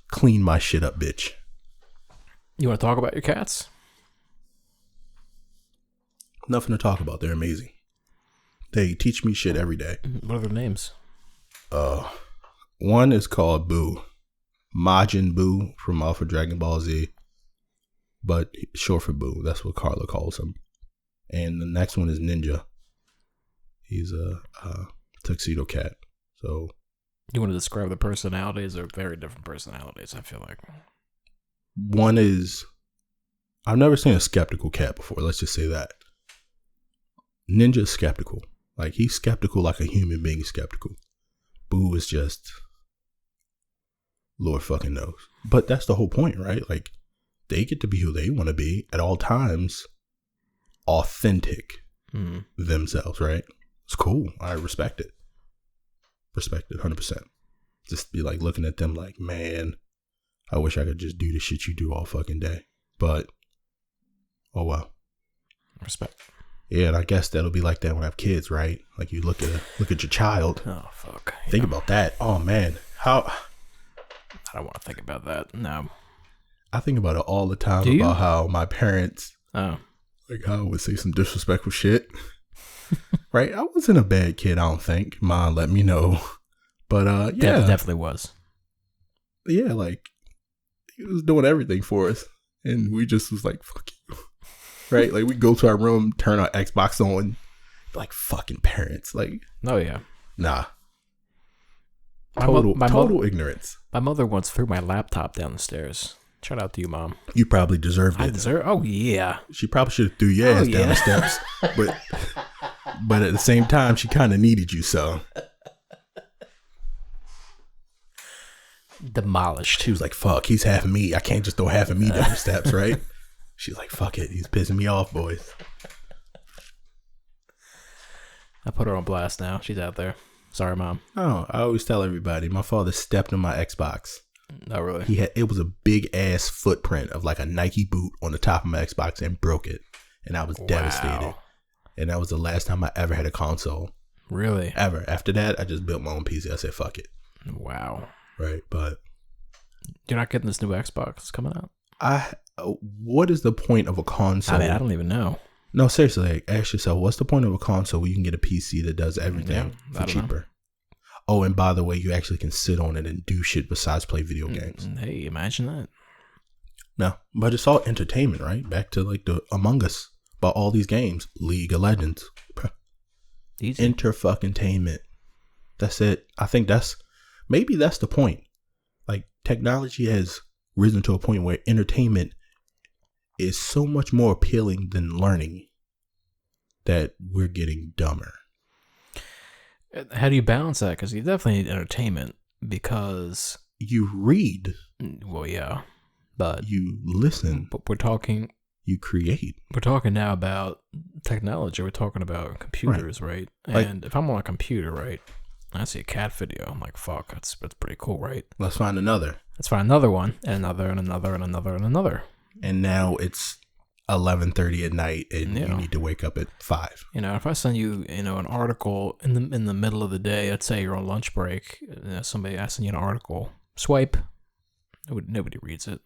Speaker 1: Clean my shit up, bitch.
Speaker 2: You want to talk about your cats?
Speaker 1: Nothing to talk about. They're amazing. They teach me shit every day.
Speaker 2: What are their names?
Speaker 1: One is called Boo. Majin Buu from Alpha Dragon Ball Z. But short for Boo. That's what Carla calls him. And the next one is Ninja. He's a tuxedo cat. So
Speaker 2: you want to describe the personalities? They're very different personalities, I feel like.
Speaker 1: One is, I've never seen a skeptical cat before. Let's just say that. Ninja's skeptical. Like, he's skeptical like a human being is skeptical. Boo is just, Lord fucking knows. But that's the whole point, right? Like, they get to be who they want to be at all times. Authentic themselves, right? It's cool. I respect it. Respect it 100%. Just be like looking at them like, man, I wish I could just do the shit you do all fucking day. But, oh well.
Speaker 2: Respect.
Speaker 1: Yeah, and I guess that'll be like that when I have kids, right? Like, you look at your child.
Speaker 2: Oh fuck.
Speaker 1: Think about that. Oh man, how?
Speaker 2: I don't want to think about that. No.
Speaker 1: I think about it all the time about how my parents, like, how I would say some disrespectful shit. Right? I wasn't a bad kid, I don't think. Mom let me know. But yeah.
Speaker 2: Definitely was.
Speaker 1: Yeah, like, he was doing everything for us. And we just was like, fuck you. Right? Like, we go to our room, turn our Xbox on, like, fucking parents. Like,
Speaker 2: oh yeah.
Speaker 1: Nah. Total ignorance.
Speaker 2: My mother once threw my laptop down the stairs. Shout out to you, Mom.
Speaker 1: You probably deserved it.
Speaker 2: I deserve. Oh yeah.
Speaker 1: She probably should have threw your ass down the steps, but at the same time, she kind of needed you, so
Speaker 2: demolished.
Speaker 1: She was like, "Fuck, he's half of me. I can't just throw half of me down the steps, right?" She's like, "Fuck it, he's pissing me off, boys."
Speaker 2: I put her on blast now. She's out there. Sorry, Mom.
Speaker 1: Oh, I always tell everybody, my father stepped on my Xbox.
Speaker 2: Oh, really?
Speaker 1: It was a big ass footprint of like a Nike boot on the top of my Xbox and broke it. And I was devastated. And that was the last time I ever had a console.
Speaker 2: Really?
Speaker 1: Ever. After that, I just built my own PC. I said, fuck it.
Speaker 2: Wow.
Speaker 1: Right. But
Speaker 2: you're not getting this new Xbox that's coming out?
Speaker 1: What is the point of a console?
Speaker 2: I mean, I don't even know.
Speaker 1: No, seriously, like, ask yourself, what's the point of a console where you can get a PC that does everything for cheaper? Know. Oh, and by the way, you actually can sit on it and do shit besides play video games.
Speaker 2: Hey, imagine that.
Speaker 1: No, but it's all entertainment, right? Back to like the Among Us, about all these games, League of Legends.
Speaker 2: Easy.
Speaker 1: Interfucking-tainment. That's it. I think maybe that's the point. Like, technology has risen to a point where entertainment is so much more appealing than learning that we're getting dumber.
Speaker 2: How do you balance that? Because you definitely need entertainment because...
Speaker 1: You read.
Speaker 2: Well, yeah. But...
Speaker 1: You listen.
Speaker 2: But we're talking...
Speaker 1: You create.
Speaker 2: We're talking now about technology. We're talking about computers, right? And if I'm on a computer, right, and I see a cat video, I'm like, fuck, that's pretty cool, right?
Speaker 1: Let's find another.
Speaker 2: Let's find another one, and another, and another, and another, and another.
Speaker 1: And now it's 11:30 at night, and you need to wake up at 5.
Speaker 2: If I send you, an article in the middle of the day, let's say you're on lunch break, I send you an article, swipe, nobody reads it.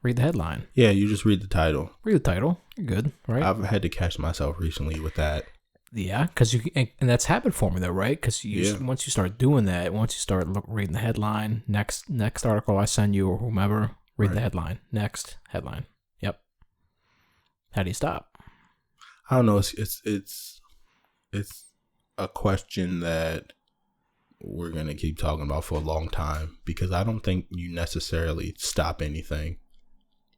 Speaker 2: Read the headline.
Speaker 1: Yeah, you just read the title.
Speaker 2: Read the title. You're good, right?
Speaker 1: I've had to catch myself recently with that.
Speaker 2: Yeah, because and that's happened for me though, right? Because once you start doing that, once you start reading the headline, next article I send you or whomever, read the headline. Next headline. Yep. How do you stop?
Speaker 1: I don't know. It's a question that we're gonna keep talking about for a long time because I don't think you necessarily stop anything.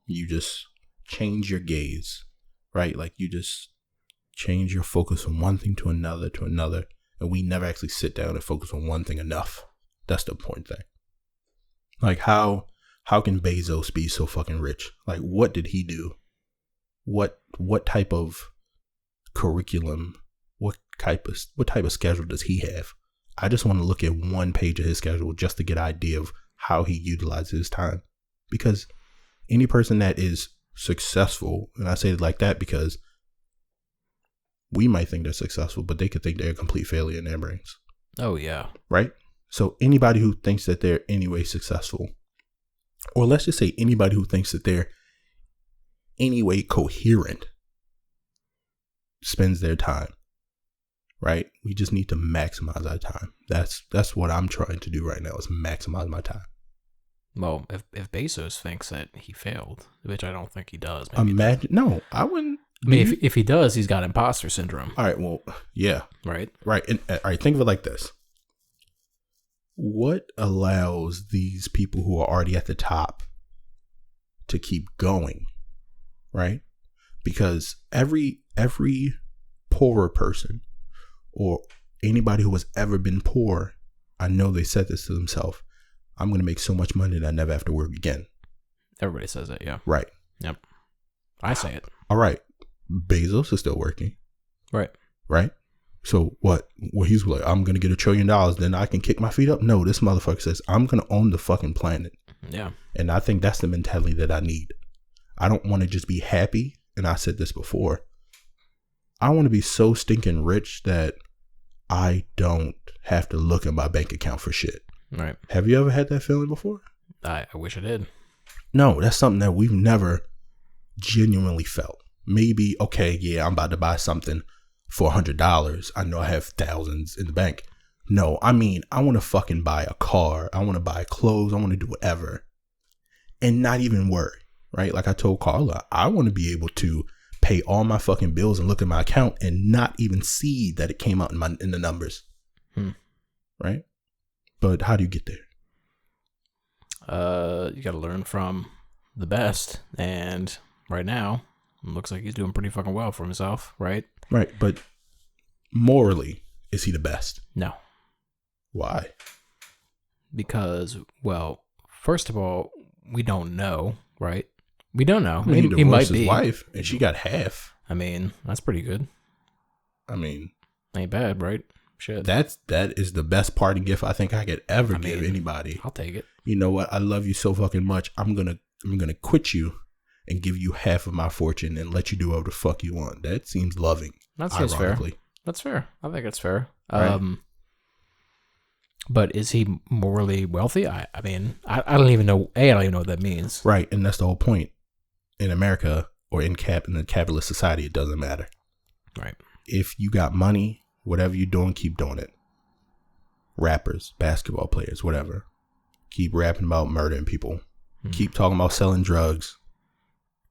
Speaker 1: You just change your gaze, right? Like you just change your focus from one thing to another, and we never actually sit down and focus on one thing enough. That's the important thing. Like how can Bezos be so fucking rich? Like what did he do? What type of curriculum? What type of schedule does he have? I just want to look at one page of his schedule just to get an idea of how he utilizes his time, because any person that is successful, and I say it like that because we might think they're successful, but they could think they're a complete failure in their brains.
Speaker 2: Oh, yeah.
Speaker 1: Right? So anybody who thinks that they're anyway successful, or let's just say anybody who thinks that they're anyway coherent, spends their time. Right? We just need to maximize our time. That's what I'm trying to do right now, is maximize my time.
Speaker 2: Well, if Bezos thinks that he failed, which I don't think he does.
Speaker 1: No, I wouldn't.
Speaker 2: I mean, if he does, he's got imposter syndrome.
Speaker 1: All right, well, yeah.
Speaker 2: Right?
Speaker 1: Right. And, all right, think of it like this. What allows these people who are already at the top to keep going? Right? Because every poorer person or anybody who has ever been poor, I know they said this to themselves. I'm going to make so much money that I never have to work again. Everybody
Speaker 2: says that, yeah.
Speaker 1: Right.
Speaker 2: Yep. I say it.
Speaker 1: All right. Bezos is still working.
Speaker 2: Right.
Speaker 1: Right? So what? Well, he's like, I'm going to get $1 trillion, then I can kick my feet up. No, this motherfucker says, I'm going to own the fucking planet.
Speaker 2: Yeah.
Speaker 1: And I think that's the mentality that I need. I don't want to just be happy. And I said this before. I want to be so stinking rich that I don't have to look at my bank account for shit.
Speaker 2: Right.
Speaker 1: Have you ever had that feeling before?
Speaker 2: I wish I did.
Speaker 1: No, that's something that we've never genuinely felt. Maybe, okay, yeah, I'm about to buy something for $100. I know I have thousands in the bank. No, I mean, I want to fucking buy a car. I want to buy clothes. I want to do whatever and not even worry, right? Like I told Carla, I want to be able to pay all my fucking bills and look at my account and not even see that it came out in the numbers. Right? But how do you get there?
Speaker 2: You got to learn from the best. And right now, it looks like he's doing pretty fucking well for himself, right?
Speaker 1: Right. But morally, is he the best?
Speaker 2: No.
Speaker 1: Why?
Speaker 2: Because, well, first of all, we don't know, right? We don't know.
Speaker 1: I mean, he divorced his wife, and she got half.
Speaker 2: I mean, that's pretty good.
Speaker 1: I mean,
Speaker 2: ain't bad, right? Shit.
Speaker 1: That is the best parting gift I think I could ever give anybody.
Speaker 2: I'll take it.
Speaker 1: You know what? I love you so fucking much. I'm gonna quit you and give you half of my fortune and let you do whatever the fuck you want. That seems loving.
Speaker 2: That seems fair. That's fair. I think it's fair. Right. But is he morally wealthy? I mean, I don't even know. I don't even know what that means.
Speaker 1: Right, and that's the whole point. In America or in the capitalist society, it doesn't matter.
Speaker 2: Right.
Speaker 1: If you got money, whatever you're doing, keep doing it. Rappers, basketball players, whatever. Keep rapping about murdering people. Keep talking about selling drugs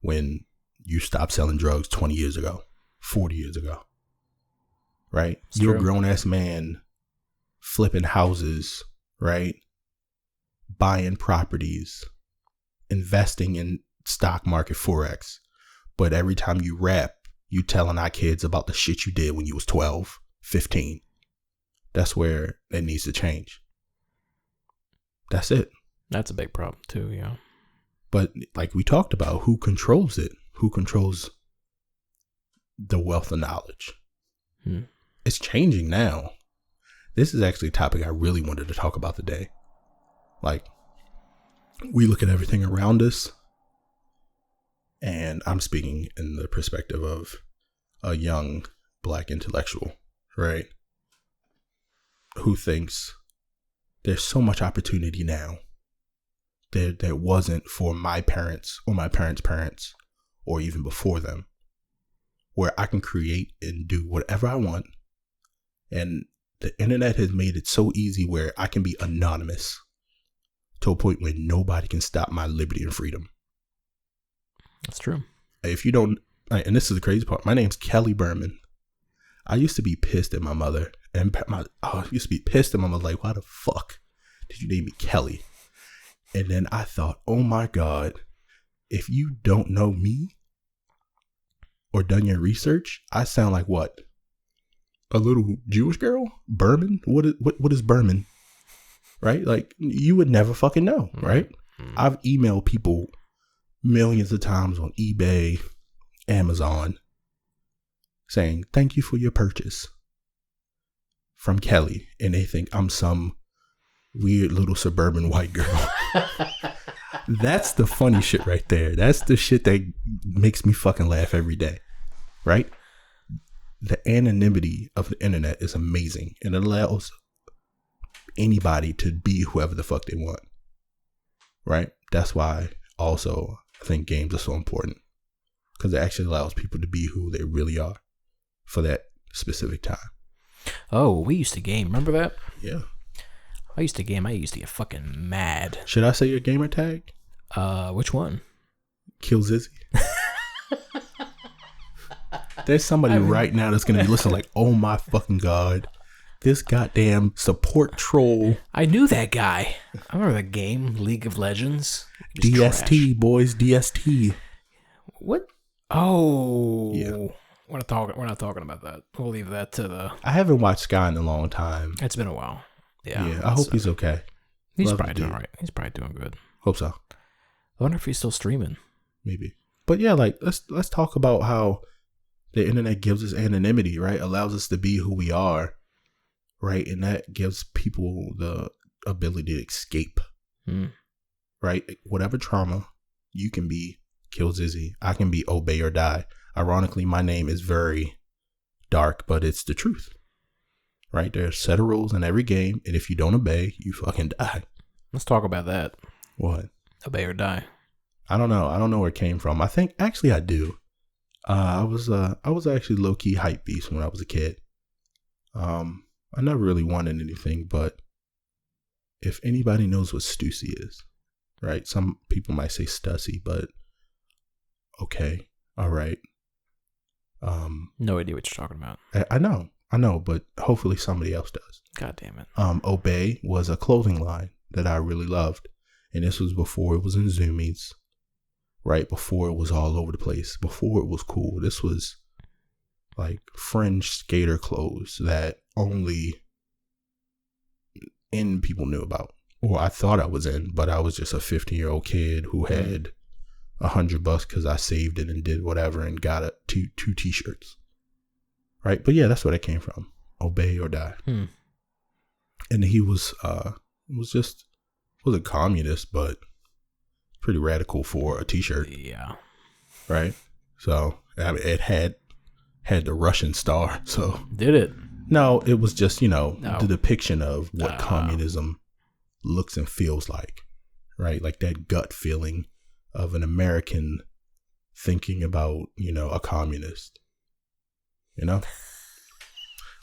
Speaker 1: when you stopped selling drugs 20 years ago, 40 years ago. right?
Speaker 2: It's
Speaker 1: You're
Speaker 2: true.
Speaker 1: a grown-ass man flipping houses, right? Buying properties, investing in stock market Forex. But every time you rap, you telling our kids about the shit you did when you was 12, 15. That's where it needs to change. That's it.
Speaker 2: That's a big problem too, yeah.
Speaker 1: But like we talked about, who controls it? Who controls the wealth of knowledge? It's changing now. This is actually a topic I really wanted to talk about today. Like, we look at everything around us, and I'm speaking in the perspective of a young black intellectual, right? Who thinks there's so much opportunity now that wasn't for my parents or my parents' parents or even before them, where I can create and do whatever I want. And the internet has made it so easy where I can be anonymous to a point where nobody can stop my liberty and freedom.
Speaker 2: That's true.
Speaker 1: If you don't, and this is the crazy part, my name's Kelly Berman. I used to be pissed at my mother, and I used to be pissed at my mother, like, why the fuck did you name me Kelly? And then I thought, oh my God, if you don't know me or done your research, I sound like what? A little Jewish girl? Berman? What is Berman? Right? Like, you would never fucking know, right? I've emailed people millions of times on eBay, Amazon, saying, thank you for your purchase from Kelly. And they think I'm some weird little suburban white girl. That's the funny shit right there. That's the shit that makes me fucking laugh every day, right? The anonymity of the internet is amazing, and it allows anybody to be whoever the fuck they want, right? That's why also I think games are so important, because it actually allows people to be who they really are for that specific time.
Speaker 2: Oh, we used to game. Remember that?
Speaker 1: Yeah.
Speaker 2: I used to game. I used to get fucking mad.
Speaker 1: Should I say your gamer tag?
Speaker 2: Which one?
Speaker 1: Kill Zizzy. There's somebody right now that's going to be listening like, oh my fucking God, this goddamn support troll.
Speaker 2: I knew that guy. I remember the game, League of Legends.
Speaker 1: DST, trash. Boys, DST.
Speaker 2: What? Oh.
Speaker 1: Yeah.
Speaker 2: We're not talking about that. We'll leave that to the...
Speaker 1: I haven't watched Sky in a long time.
Speaker 2: It's been a while. Yeah.
Speaker 1: I hope he's okay.
Speaker 2: He's probably doing all right. He's probably doing good.
Speaker 1: Hope so.
Speaker 2: I wonder if he's still streaming.
Speaker 1: Maybe. But yeah, like, let's talk about how the internet gives us anonymity, right? Allows us to be who we are, right? And that gives people the ability to escape, right? Whatever trauma, you can be Kill Zizzy. I can be Obey or Die. Ironically, my name is very dark, but it's the truth, right? There's a set of rules in every game, and if you don't obey, you fucking die.
Speaker 2: Let's talk about that.
Speaker 1: What?
Speaker 2: Obey or die.
Speaker 1: I don't know. I don't know where it came from. I think actually I do. I was actually low key hype beast when I was a kid. I never really wanted anything, but if anybody knows what Stussy is, right? Some people might say Stussy, but okay, all right.
Speaker 2: No idea what you're talking about.
Speaker 1: I know, but hopefully somebody else does.
Speaker 2: God damn it.
Speaker 1: Obey was a clothing line that I really loved, and this was before it was in Zoomies. Right before it was all over the place, before it was cool. This was like fringe skater clothes that only in people knew about, or I thought I was in, but I was just a 15-year-old kid who had $100 because I saved it and did whatever and got two t-shirts. Right, but yeah, that's where that came from. Obey or die. And he was wasn't communist, but pretty radical for a t-shirt.
Speaker 2: Yeah.
Speaker 1: Right? So, I mean, it had the Russian star, so.
Speaker 2: Did it?
Speaker 1: No, it was just, the depiction of what communism looks and feels like. Right? Like that gut feeling of an American thinking about, a communist.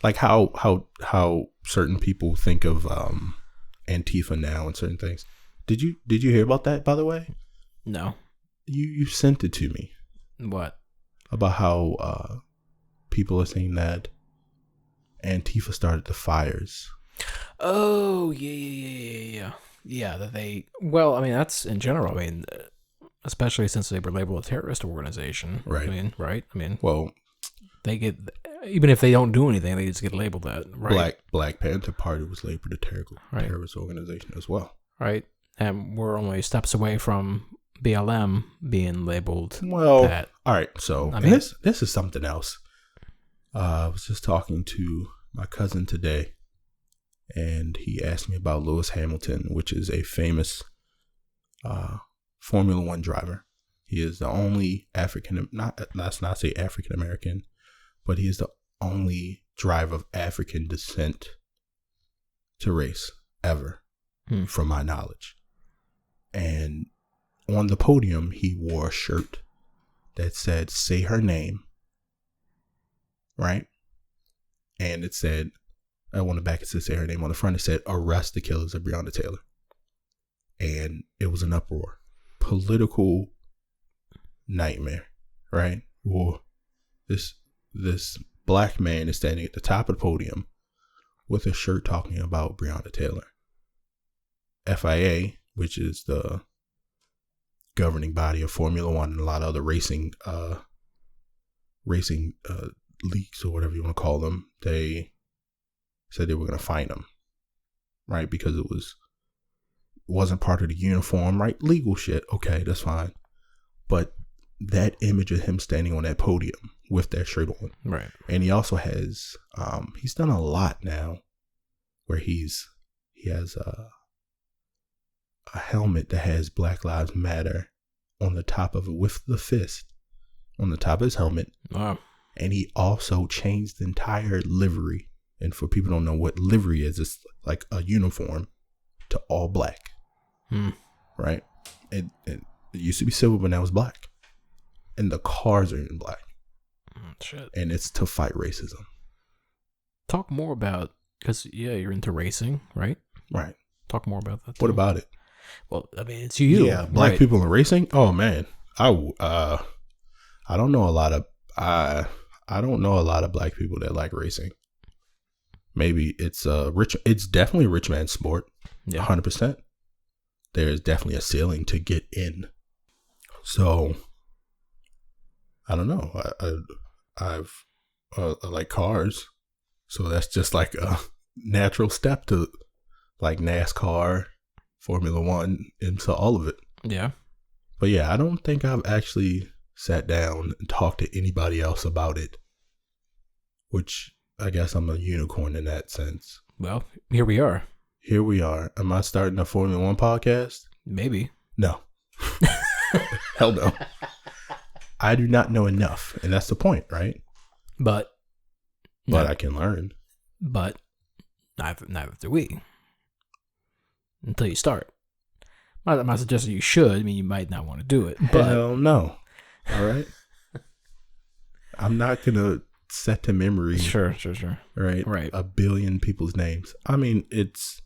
Speaker 1: Like how certain people think of Antifa now and certain things. Did you hear about that, by the way?
Speaker 2: No.
Speaker 1: You sent it to me.
Speaker 2: What?
Speaker 1: About how people are saying that Antifa started the fires.
Speaker 2: Oh, yeah. Yeah, that they... Well, I mean, that's in general. I mean, especially since they were labeled a terrorist organization.
Speaker 1: Right.
Speaker 2: I mean, right? I mean,
Speaker 1: Well,
Speaker 2: they get... Even if they don't do anything, they just get labeled that, right?
Speaker 1: Black Panther Party was labeled a terrorist organization as well.
Speaker 2: Right. And we're only steps away from BLM being labeled that.
Speaker 1: All right. So
Speaker 2: I mean,
Speaker 1: this is something else. I was just talking to my cousin today, and he asked me about Lewis Hamilton, which is a famous Formula One driver. He is the only let's not say African American, but he is the only driver of African descent to race ever, from my knowledge. And on the podium, he wore a shirt that said, "Say her name," right? And it said, on the back it said, "Say her name." On the front it said, "Arrest the killers of Breonna Taylor." And it was an uproar. Political nightmare, right? Well, this black man is standing at the top of the podium with a shirt talking about Breonna Taylor. FIA, which is the governing body of Formula One and a lot of other racing leagues or whatever you want to call them, they said they were going to fine him, right? Because it wasn't part of the uniform, right? Legal shit. Okay, that's fine. But that image of him standing on that podium with that shirt on,
Speaker 2: right?
Speaker 1: And he also has, he's done a lot now, where he has a helmet that has Black Lives Matter on the top of it with the fist on the top of his helmet.
Speaker 2: Wow.
Speaker 1: And he also changed the entire livery. And for people who don't know what livery is, it's like a uniform to all black. Right? It used to be silver, but now it's black. And the cars are in black.
Speaker 2: Shit.
Speaker 1: And it's to fight racism.
Speaker 2: Talk more about, because, you're into racing, right?
Speaker 1: Right.
Speaker 2: Talk more about that.
Speaker 1: What about it?
Speaker 2: Well, I mean, it's you.
Speaker 1: Yeah, black people in racing? Oh, man. I don't know a lot of... I don't know a lot of black people that like racing. Maybe it's definitely a rich man's sport. Yeah. 100%. There's definitely a ceiling to get in. So I don't know. I like cars. So that's just like a natural step to like NASCAR, Formula One, into all of it.
Speaker 2: Yeah.
Speaker 1: But yeah, I don't think I've actually sat down and talked to anybody else about it, which I guess I'm a unicorn in that sense.
Speaker 2: Well, here we are.
Speaker 1: Am I starting a Formula One podcast?
Speaker 2: Maybe.
Speaker 1: No. Hell no. I do not know enough, and that's the point, right?
Speaker 2: But
Speaker 1: I can learn.
Speaker 2: But neither do we. Until you start. I'm not suggesting you should. I mean, you might not want to do it.
Speaker 1: Hell no. All right. I'm not going to set to memory.
Speaker 2: Sure.
Speaker 1: Right. A billion people's names. I mean, it's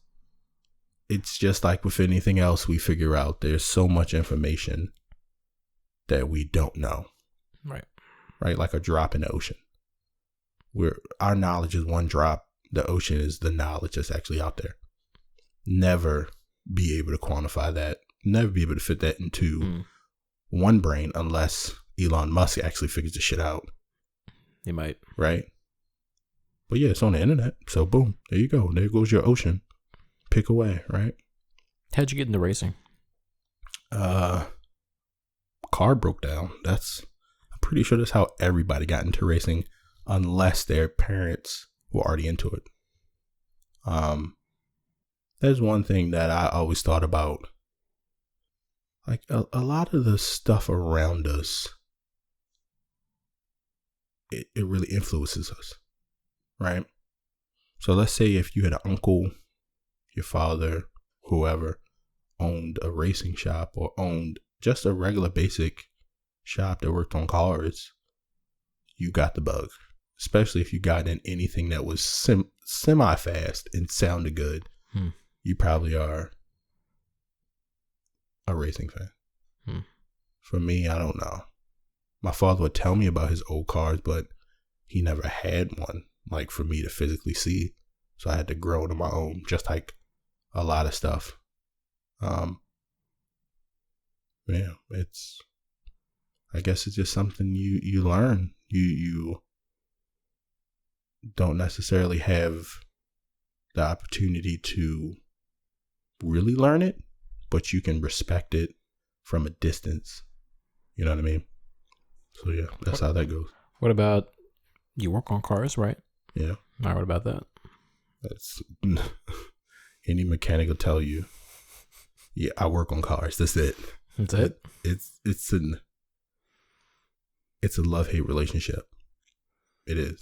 Speaker 1: just like with anything else we figure out. There's so much information that we don't know.
Speaker 2: Right.
Speaker 1: Right. Like a drop in the ocean. Our knowledge is one drop. The ocean is the knowledge that's actually out there. Never be able to quantify that. Never be able to fit that into one brain unless Elon Musk actually figures the shit out.
Speaker 2: He might.
Speaker 1: Right? But yeah, it's on the internet. So boom, there you go. There goes your ocean. Pick away, right?
Speaker 2: How'd you get into racing?
Speaker 1: Car broke down. I'm pretty sure that's how everybody got into racing, unless their parents were already into it. There's one thing that I always thought about. Like a lot of the stuff around us, it really influences us, right? So let's say if you had an uncle, your father, whoever, owned a racing shop or owned just a regular basic shop that worked on cars, you got the bug. Especially if you got in anything that was semi-fast and sounded good. You probably are a racing fan. For me, I don't know. My father would tell me about his old cars, but he never had one like for me to physically see. So I had to grow it on my own, just like a lot of stuff. Yeah, I guess it's just something you learn. You don't necessarily have the opportunity to really learn it, but you can respect it from a distance. You know what I mean? So yeah, that's how that goes.
Speaker 2: What about, you work on cars, right?
Speaker 1: Yeah.
Speaker 2: All right, what about that?
Speaker 1: That's any mechanic will tell you. Yeah, I work on cars. That's it.
Speaker 2: That's it.
Speaker 1: It's a love-hate relationship. It is.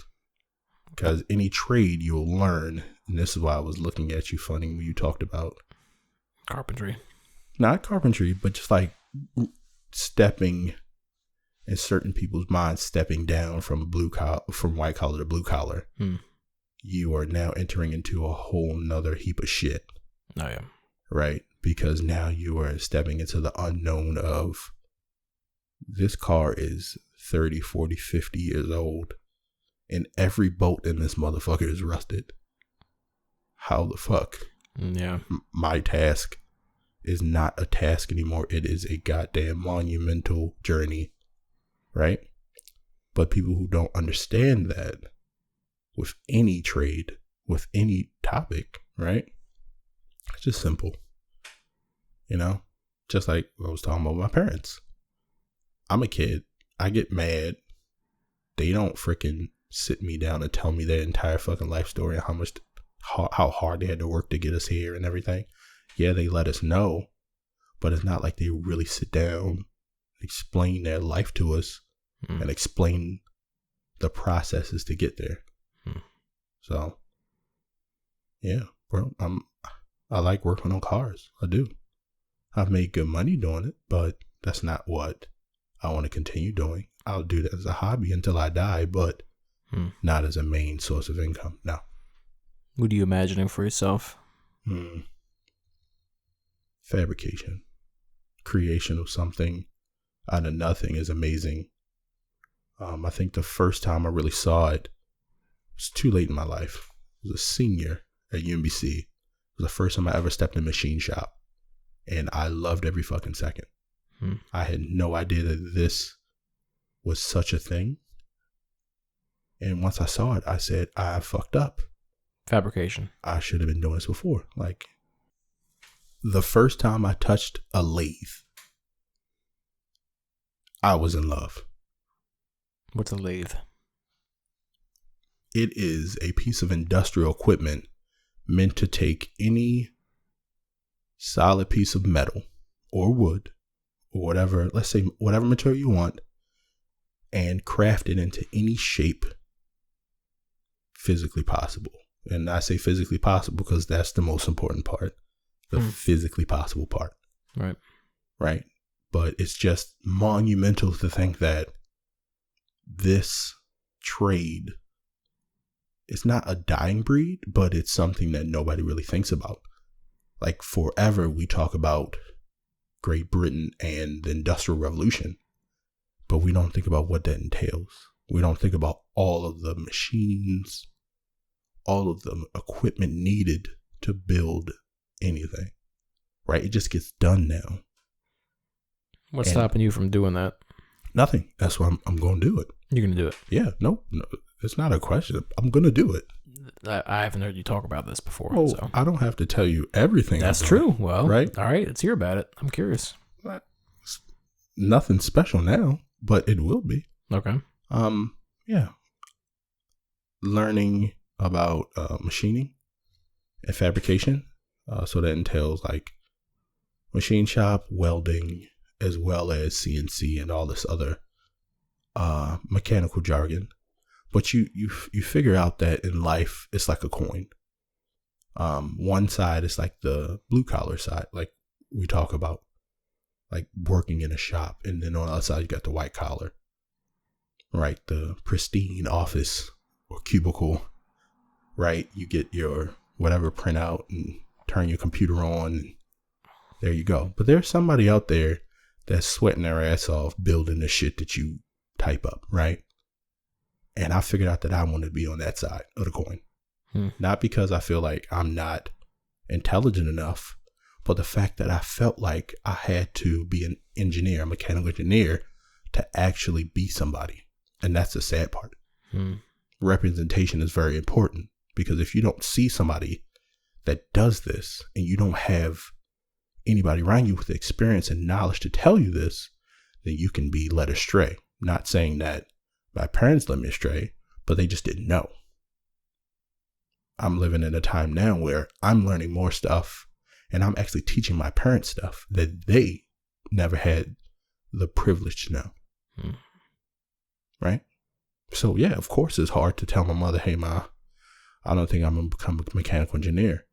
Speaker 1: Because any trade you'll learn, and this is why I was looking at you funny when you talked about
Speaker 2: Carpentry.
Speaker 1: Not carpentry, but just like stepping, in certain people's minds, stepping down from white collar to blue collar. You are now entering into a whole nother heap of shit.
Speaker 2: Oh yeah.
Speaker 1: Right? Because now you are stepping into the unknown of, this car is 30, 40, 50 years old, and every bolt in this motherfucker is rusted. How the fuck?
Speaker 2: Yeah.
Speaker 1: My task is not a task anymore. It is a goddamn monumental journey. Right? But people who don't understand that, with any trade, with any topic, right? It's just simple. You know? Just like I was talking about my parents. I'm a kid. I get mad. They don't freaking sit me down and tell me their entire fucking life story and how hard they had to work to get us here and everything. Yeah, they let us know, but it's not like they really sit down, explain their life to us, and explain the processes to get there. So, yeah, bro, I like working on cars. I do. I've made good money doing it, but that's not what I want to continue doing. I'll do that as a hobby until I die, but not as a main source of income. No.
Speaker 2: What are you imagining for yourself?
Speaker 1: Fabrication. Creation of something out of nothing is amazing. I think the first time I really saw it was too late in my life. I was a senior at UMBC. It was the first time I ever stepped in a machine shop, and I loved every fucking second. I had no idea that this was such a thing. And once I saw it, I said, I fucked up.
Speaker 2: Fabrication.
Speaker 1: I should have been doing this before. Like, the first time I touched a lathe, I was in love.
Speaker 2: What's a lathe?
Speaker 1: It is a piece of industrial equipment meant to take any solid piece of metal or wood or whatever, let's say whatever material you want, and craft it into any shape physically possible. And I say physically possible because that's the most important part, the physically possible part.
Speaker 2: Right.
Speaker 1: Right. But it's just monumental to think that this trade is not a dying breed, but it's something that nobody really thinks about. Like, forever we talk about Great Britain and the Industrial Revolution, but we don't think about what that entails. We don't think about all of the machines, all of the equipment needed to build anything, right? It just gets done now.
Speaker 2: What's stopping you from doing that?
Speaker 1: Nothing. That's why I'm going to do it.
Speaker 2: You're going to do it?
Speaker 1: Yeah. No, it's not a question. I'm going to do it.
Speaker 2: I haven't heard you talk about this before.
Speaker 1: Well,
Speaker 2: so
Speaker 1: I don't have to tell you everything.
Speaker 2: That's true. Well,
Speaker 1: right?
Speaker 2: All right. Let's hear about it. I'm curious.
Speaker 1: It's nothing special now, but it will be.
Speaker 2: Okay.
Speaker 1: Yeah. Learning about machining and fabrication. So that entails like machine shop, welding, as well as CNC and all this other mechanical jargon. But you figure out that in life, it's like a coin. One side is like the blue collar side, like we talk about, like working in a shop. And then on the other side, you got the white collar, right? The pristine office or cubicle, right? You get your whatever printout and turn your computer on, and there you go. But there's somebody out there that's sweating their ass off building the shit that you type up, right? And I figured out that I wanted to be on that side of the coin. Not because I feel like I'm not intelligent enough, but the fact that I felt like I had to be an engineer, a mechanical engineer, to actually be somebody. And that's the sad part. Representation is very important, because if you don't see somebody that does this and you don't have anybody around you with the experience and knowledge to tell you this, then you can be led astray. Not saying that my parents led me astray, but they just didn't know. I'm living in a time now where I'm learning more stuff, and I'm actually teaching my parents stuff that they never had the privilege to know. Right? So yeah, of course it's hard to tell my mother, hey Ma, I don't think I'm going to become a mechanical engineer.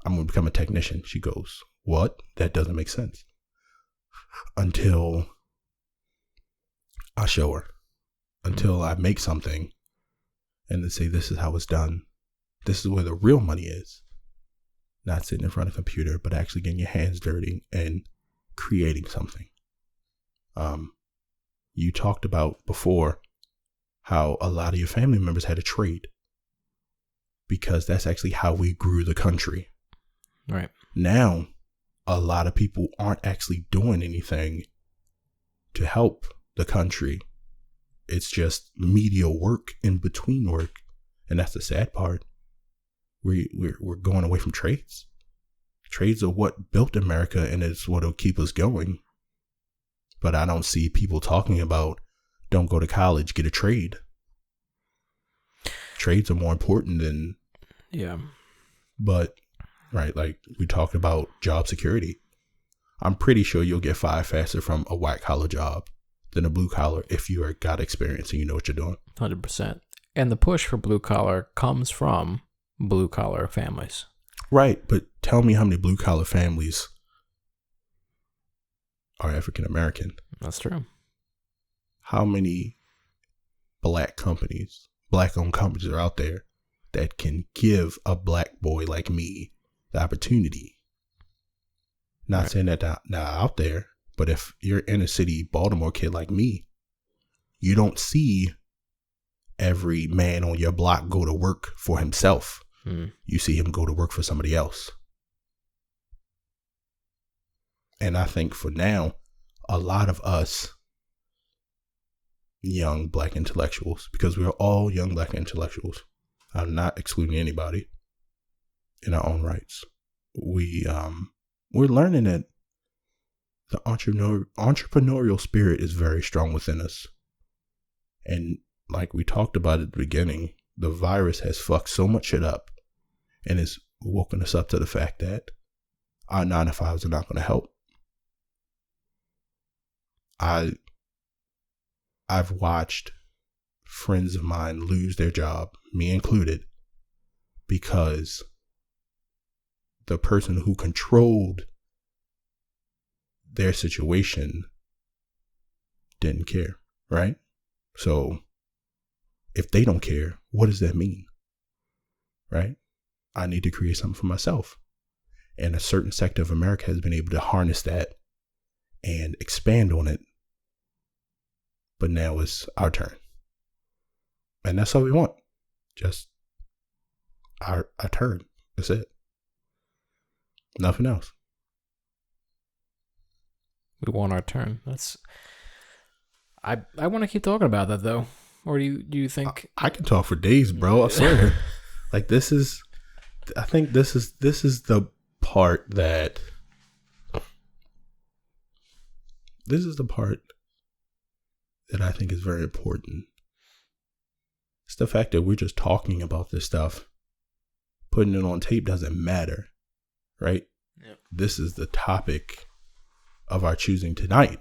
Speaker 1: I'm going to become a technician. She goes, what? That doesn't make sense. Until I show her. Until I make something and then say, this is how it's done. This is where the real money is. Not sitting in front of a computer, but actually getting your hands dirty and creating something. You talked about before how a lot of your family members had a trade, because that's actually how we grew the country.
Speaker 2: Right.
Speaker 1: Now, a lot of people aren't actually doing anything to help the country. It's just media work in between work. And that's the sad part. We're going away from trades. Trades are what built America, and it's what'll keep us going. But I don't see people talking about, don't go to college, get a trade. Trades are more important than...
Speaker 2: Yeah.
Speaker 1: But, right, like we talked about job security. I'm pretty sure you'll get fired faster from a white collar job than a blue collar if you got experience and you know what you're doing.
Speaker 2: 100%. And the push for blue collar comes from blue collar families.
Speaker 1: Right, but tell me how many blue collar families are African American.
Speaker 2: That's true.
Speaker 1: How many black owned companies are out there that can give a black boy like me the opportunity? Not right. Saying that not out there, but if you're in a city Baltimore kid like me, you don't see every man on your block go to work for himself. You see him go to work for somebody else. And I think for now, a lot of us young black intellectuals, because we're all young black intellectuals, I'm not excluding anybody, in our own rights, we're learning that the entrepreneurial spirit is very strong within us. And like we talked about at the beginning, the virus has fucked so much shit up and it's woken us up to the fact that our 9-to-5s are not going to help. I've watched friends of mine lose their job, me included, because the person who controlled their situation didn't care, right? So if they don't care, what does that mean? Right? I need to create something for myself. And a certain sector of America has been able to harness that and expand on it. But now it's our turn. And that's all we want. Just our turn. That's it. Nothing else.
Speaker 2: We want our turn. I want to keep talking about that though. Or do you think
Speaker 1: I can talk for days, bro. I swear. Like I think this is the part that I think is very important. It's the fact that we're just talking about this stuff. Putting it on tape doesn't matter, right? Yep. This is the topic of our choosing tonight,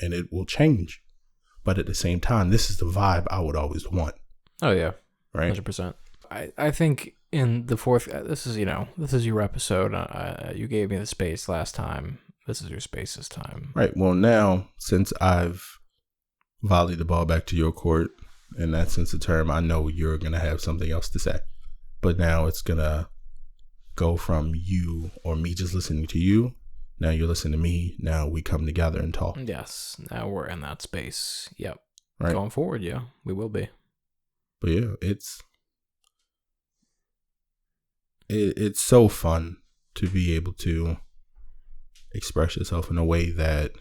Speaker 1: and it will change. But at the same time, this is the vibe I would always want.
Speaker 2: Oh yeah,
Speaker 1: right,
Speaker 2: 100%. I think in the fourth, this is your episode. You gave me the space last time. This is your space this time.
Speaker 1: Right. Well, now since I've volleyed the ball back to your court, in that sense of term, I know you're gonna have something else to say. But now it's gonna go from you or me just listening to you. Now you're listening to me. Now we come together and talk.
Speaker 2: Yes. Now we're in that space. Yep.
Speaker 1: Right.
Speaker 2: Going forward, yeah, we will be.
Speaker 1: But yeah, it's so fun to be able to express yourself in a way that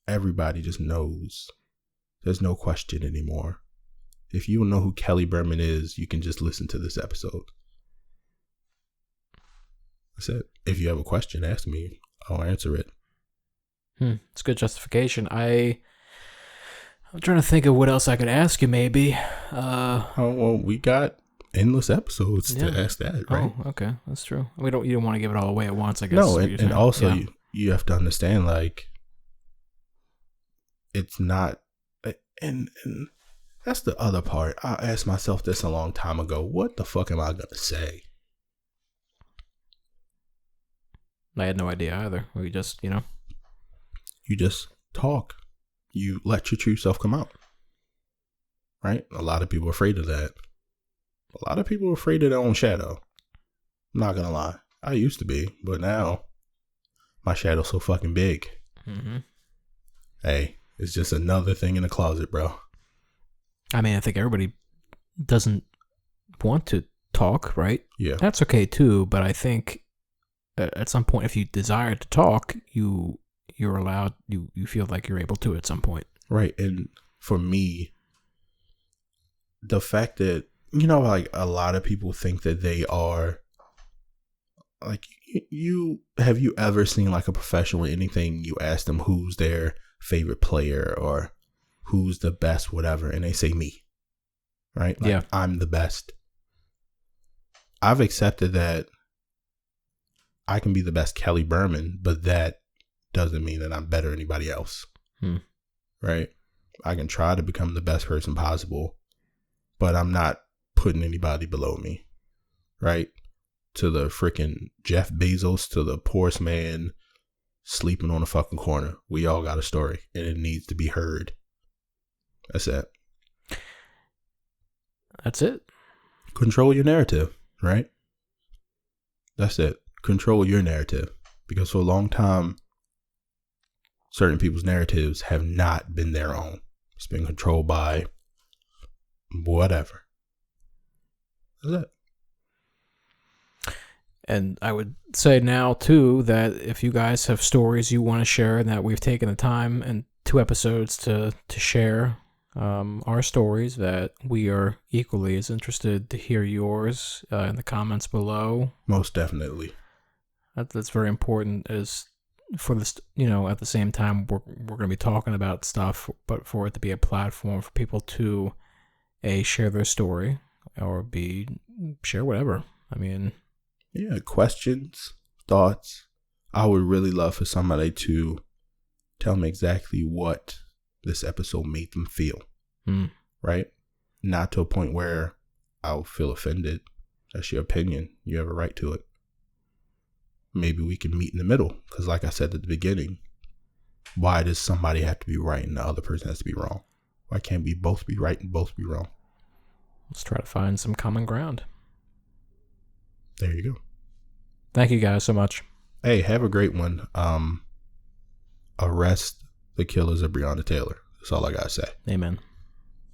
Speaker 1: everybody just knows. There's no question anymore. If you don't know who Kelly Berman is, you can just listen to this episode. That's it. If you have a question, ask me. I'll answer it.
Speaker 2: It's good justification. I'm trying to think of what else I could ask you, maybe.
Speaker 1: Well, we got endless episodes to ask that, right?
Speaker 2: Oh, okay. That's true. You don't want to give it all away at once, I guess.
Speaker 1: No, and also you have to understand, like, it's not, and that's the other part. I asked myself this a long time ago. What the fuck am I going to say?
Speaker 2: I had no idea either. We just,
Speaker 1: You just talk. You let your true self come out. Right? A lot of people are afraid of that. A lot of people are afraid of their own shadow. I'm not going to lie. I used to be, but now my shadow's so fucking big.
Speaker 2: Mm-hmm.
Speaker 1: Hey, it's just another thing in the closet, bro.
Speaker 2: I mean, I think everybody doesn't want to talk, right?
Speaker 1: Yeah.
Speaker 2: That's okay too, but I think at some point, if you desire to talk, you're allowed, you feel like you're able to at some point.
Speaker 1: Right. And for me, the fact that, like a lot of people think that they are, like, have you ever seen like a professional or anything, you ask them who's their favorite player or who's the best, whatever, and they say me, right? Like,
Speaker 2: yeah.
Speaker 1: I'm the best. I've accepted that I can be the best Kelly Berman, but that doesn't mean that I'm better than anybody else. Right? I can try to become the best person possible, but I'm not putting anybody below me. Right? To the freaking Jeff Bezos, to the poorest man sleeping on a fucking corner. We all got a story and it needs to be heard. That's it.
Speaker 2: That's it.
Speaker 1: Control your narrative, right? That's it. Control your narrative. Because for a long time, certain people's narratives have not been their own. It's been controlled by whatever. That's it.
Speaker 2: And I would say now, too, that if you guys have stories you want to share and that we've taken the time in 2 episodes to share our stories, that we are equally as interested to hear yours in the comments below.
Speaker 1: Most definitely.
Speaker 2: That's very important, as for this, at the same time, we're going to be talking about stuff, but for it to be a platform for people to, A, share their story, or B, share whatever. I mean...
Speaker 1: Yeah, questions, thoughts. I would really love for somebody to tell me exactly what this episode made them feel. Right? Not to a point where I'll feel offended. That's your opinion. You have a right to it. Maybe we can meet in the middle. Because like I said at the beginning, why does somebody have to be right and the other person has to be wrong? Why can't we both be right and both be wrong?
Speaker 2: Let's try to find some common ground.
Speaker 1: There you go.
Speaker 2: Thank you guys so much.
Speaker 1: Hey, have a great one. Arrest the killers of Breonna Taylor. That's all I gotta say.
Speaker 2: Amen.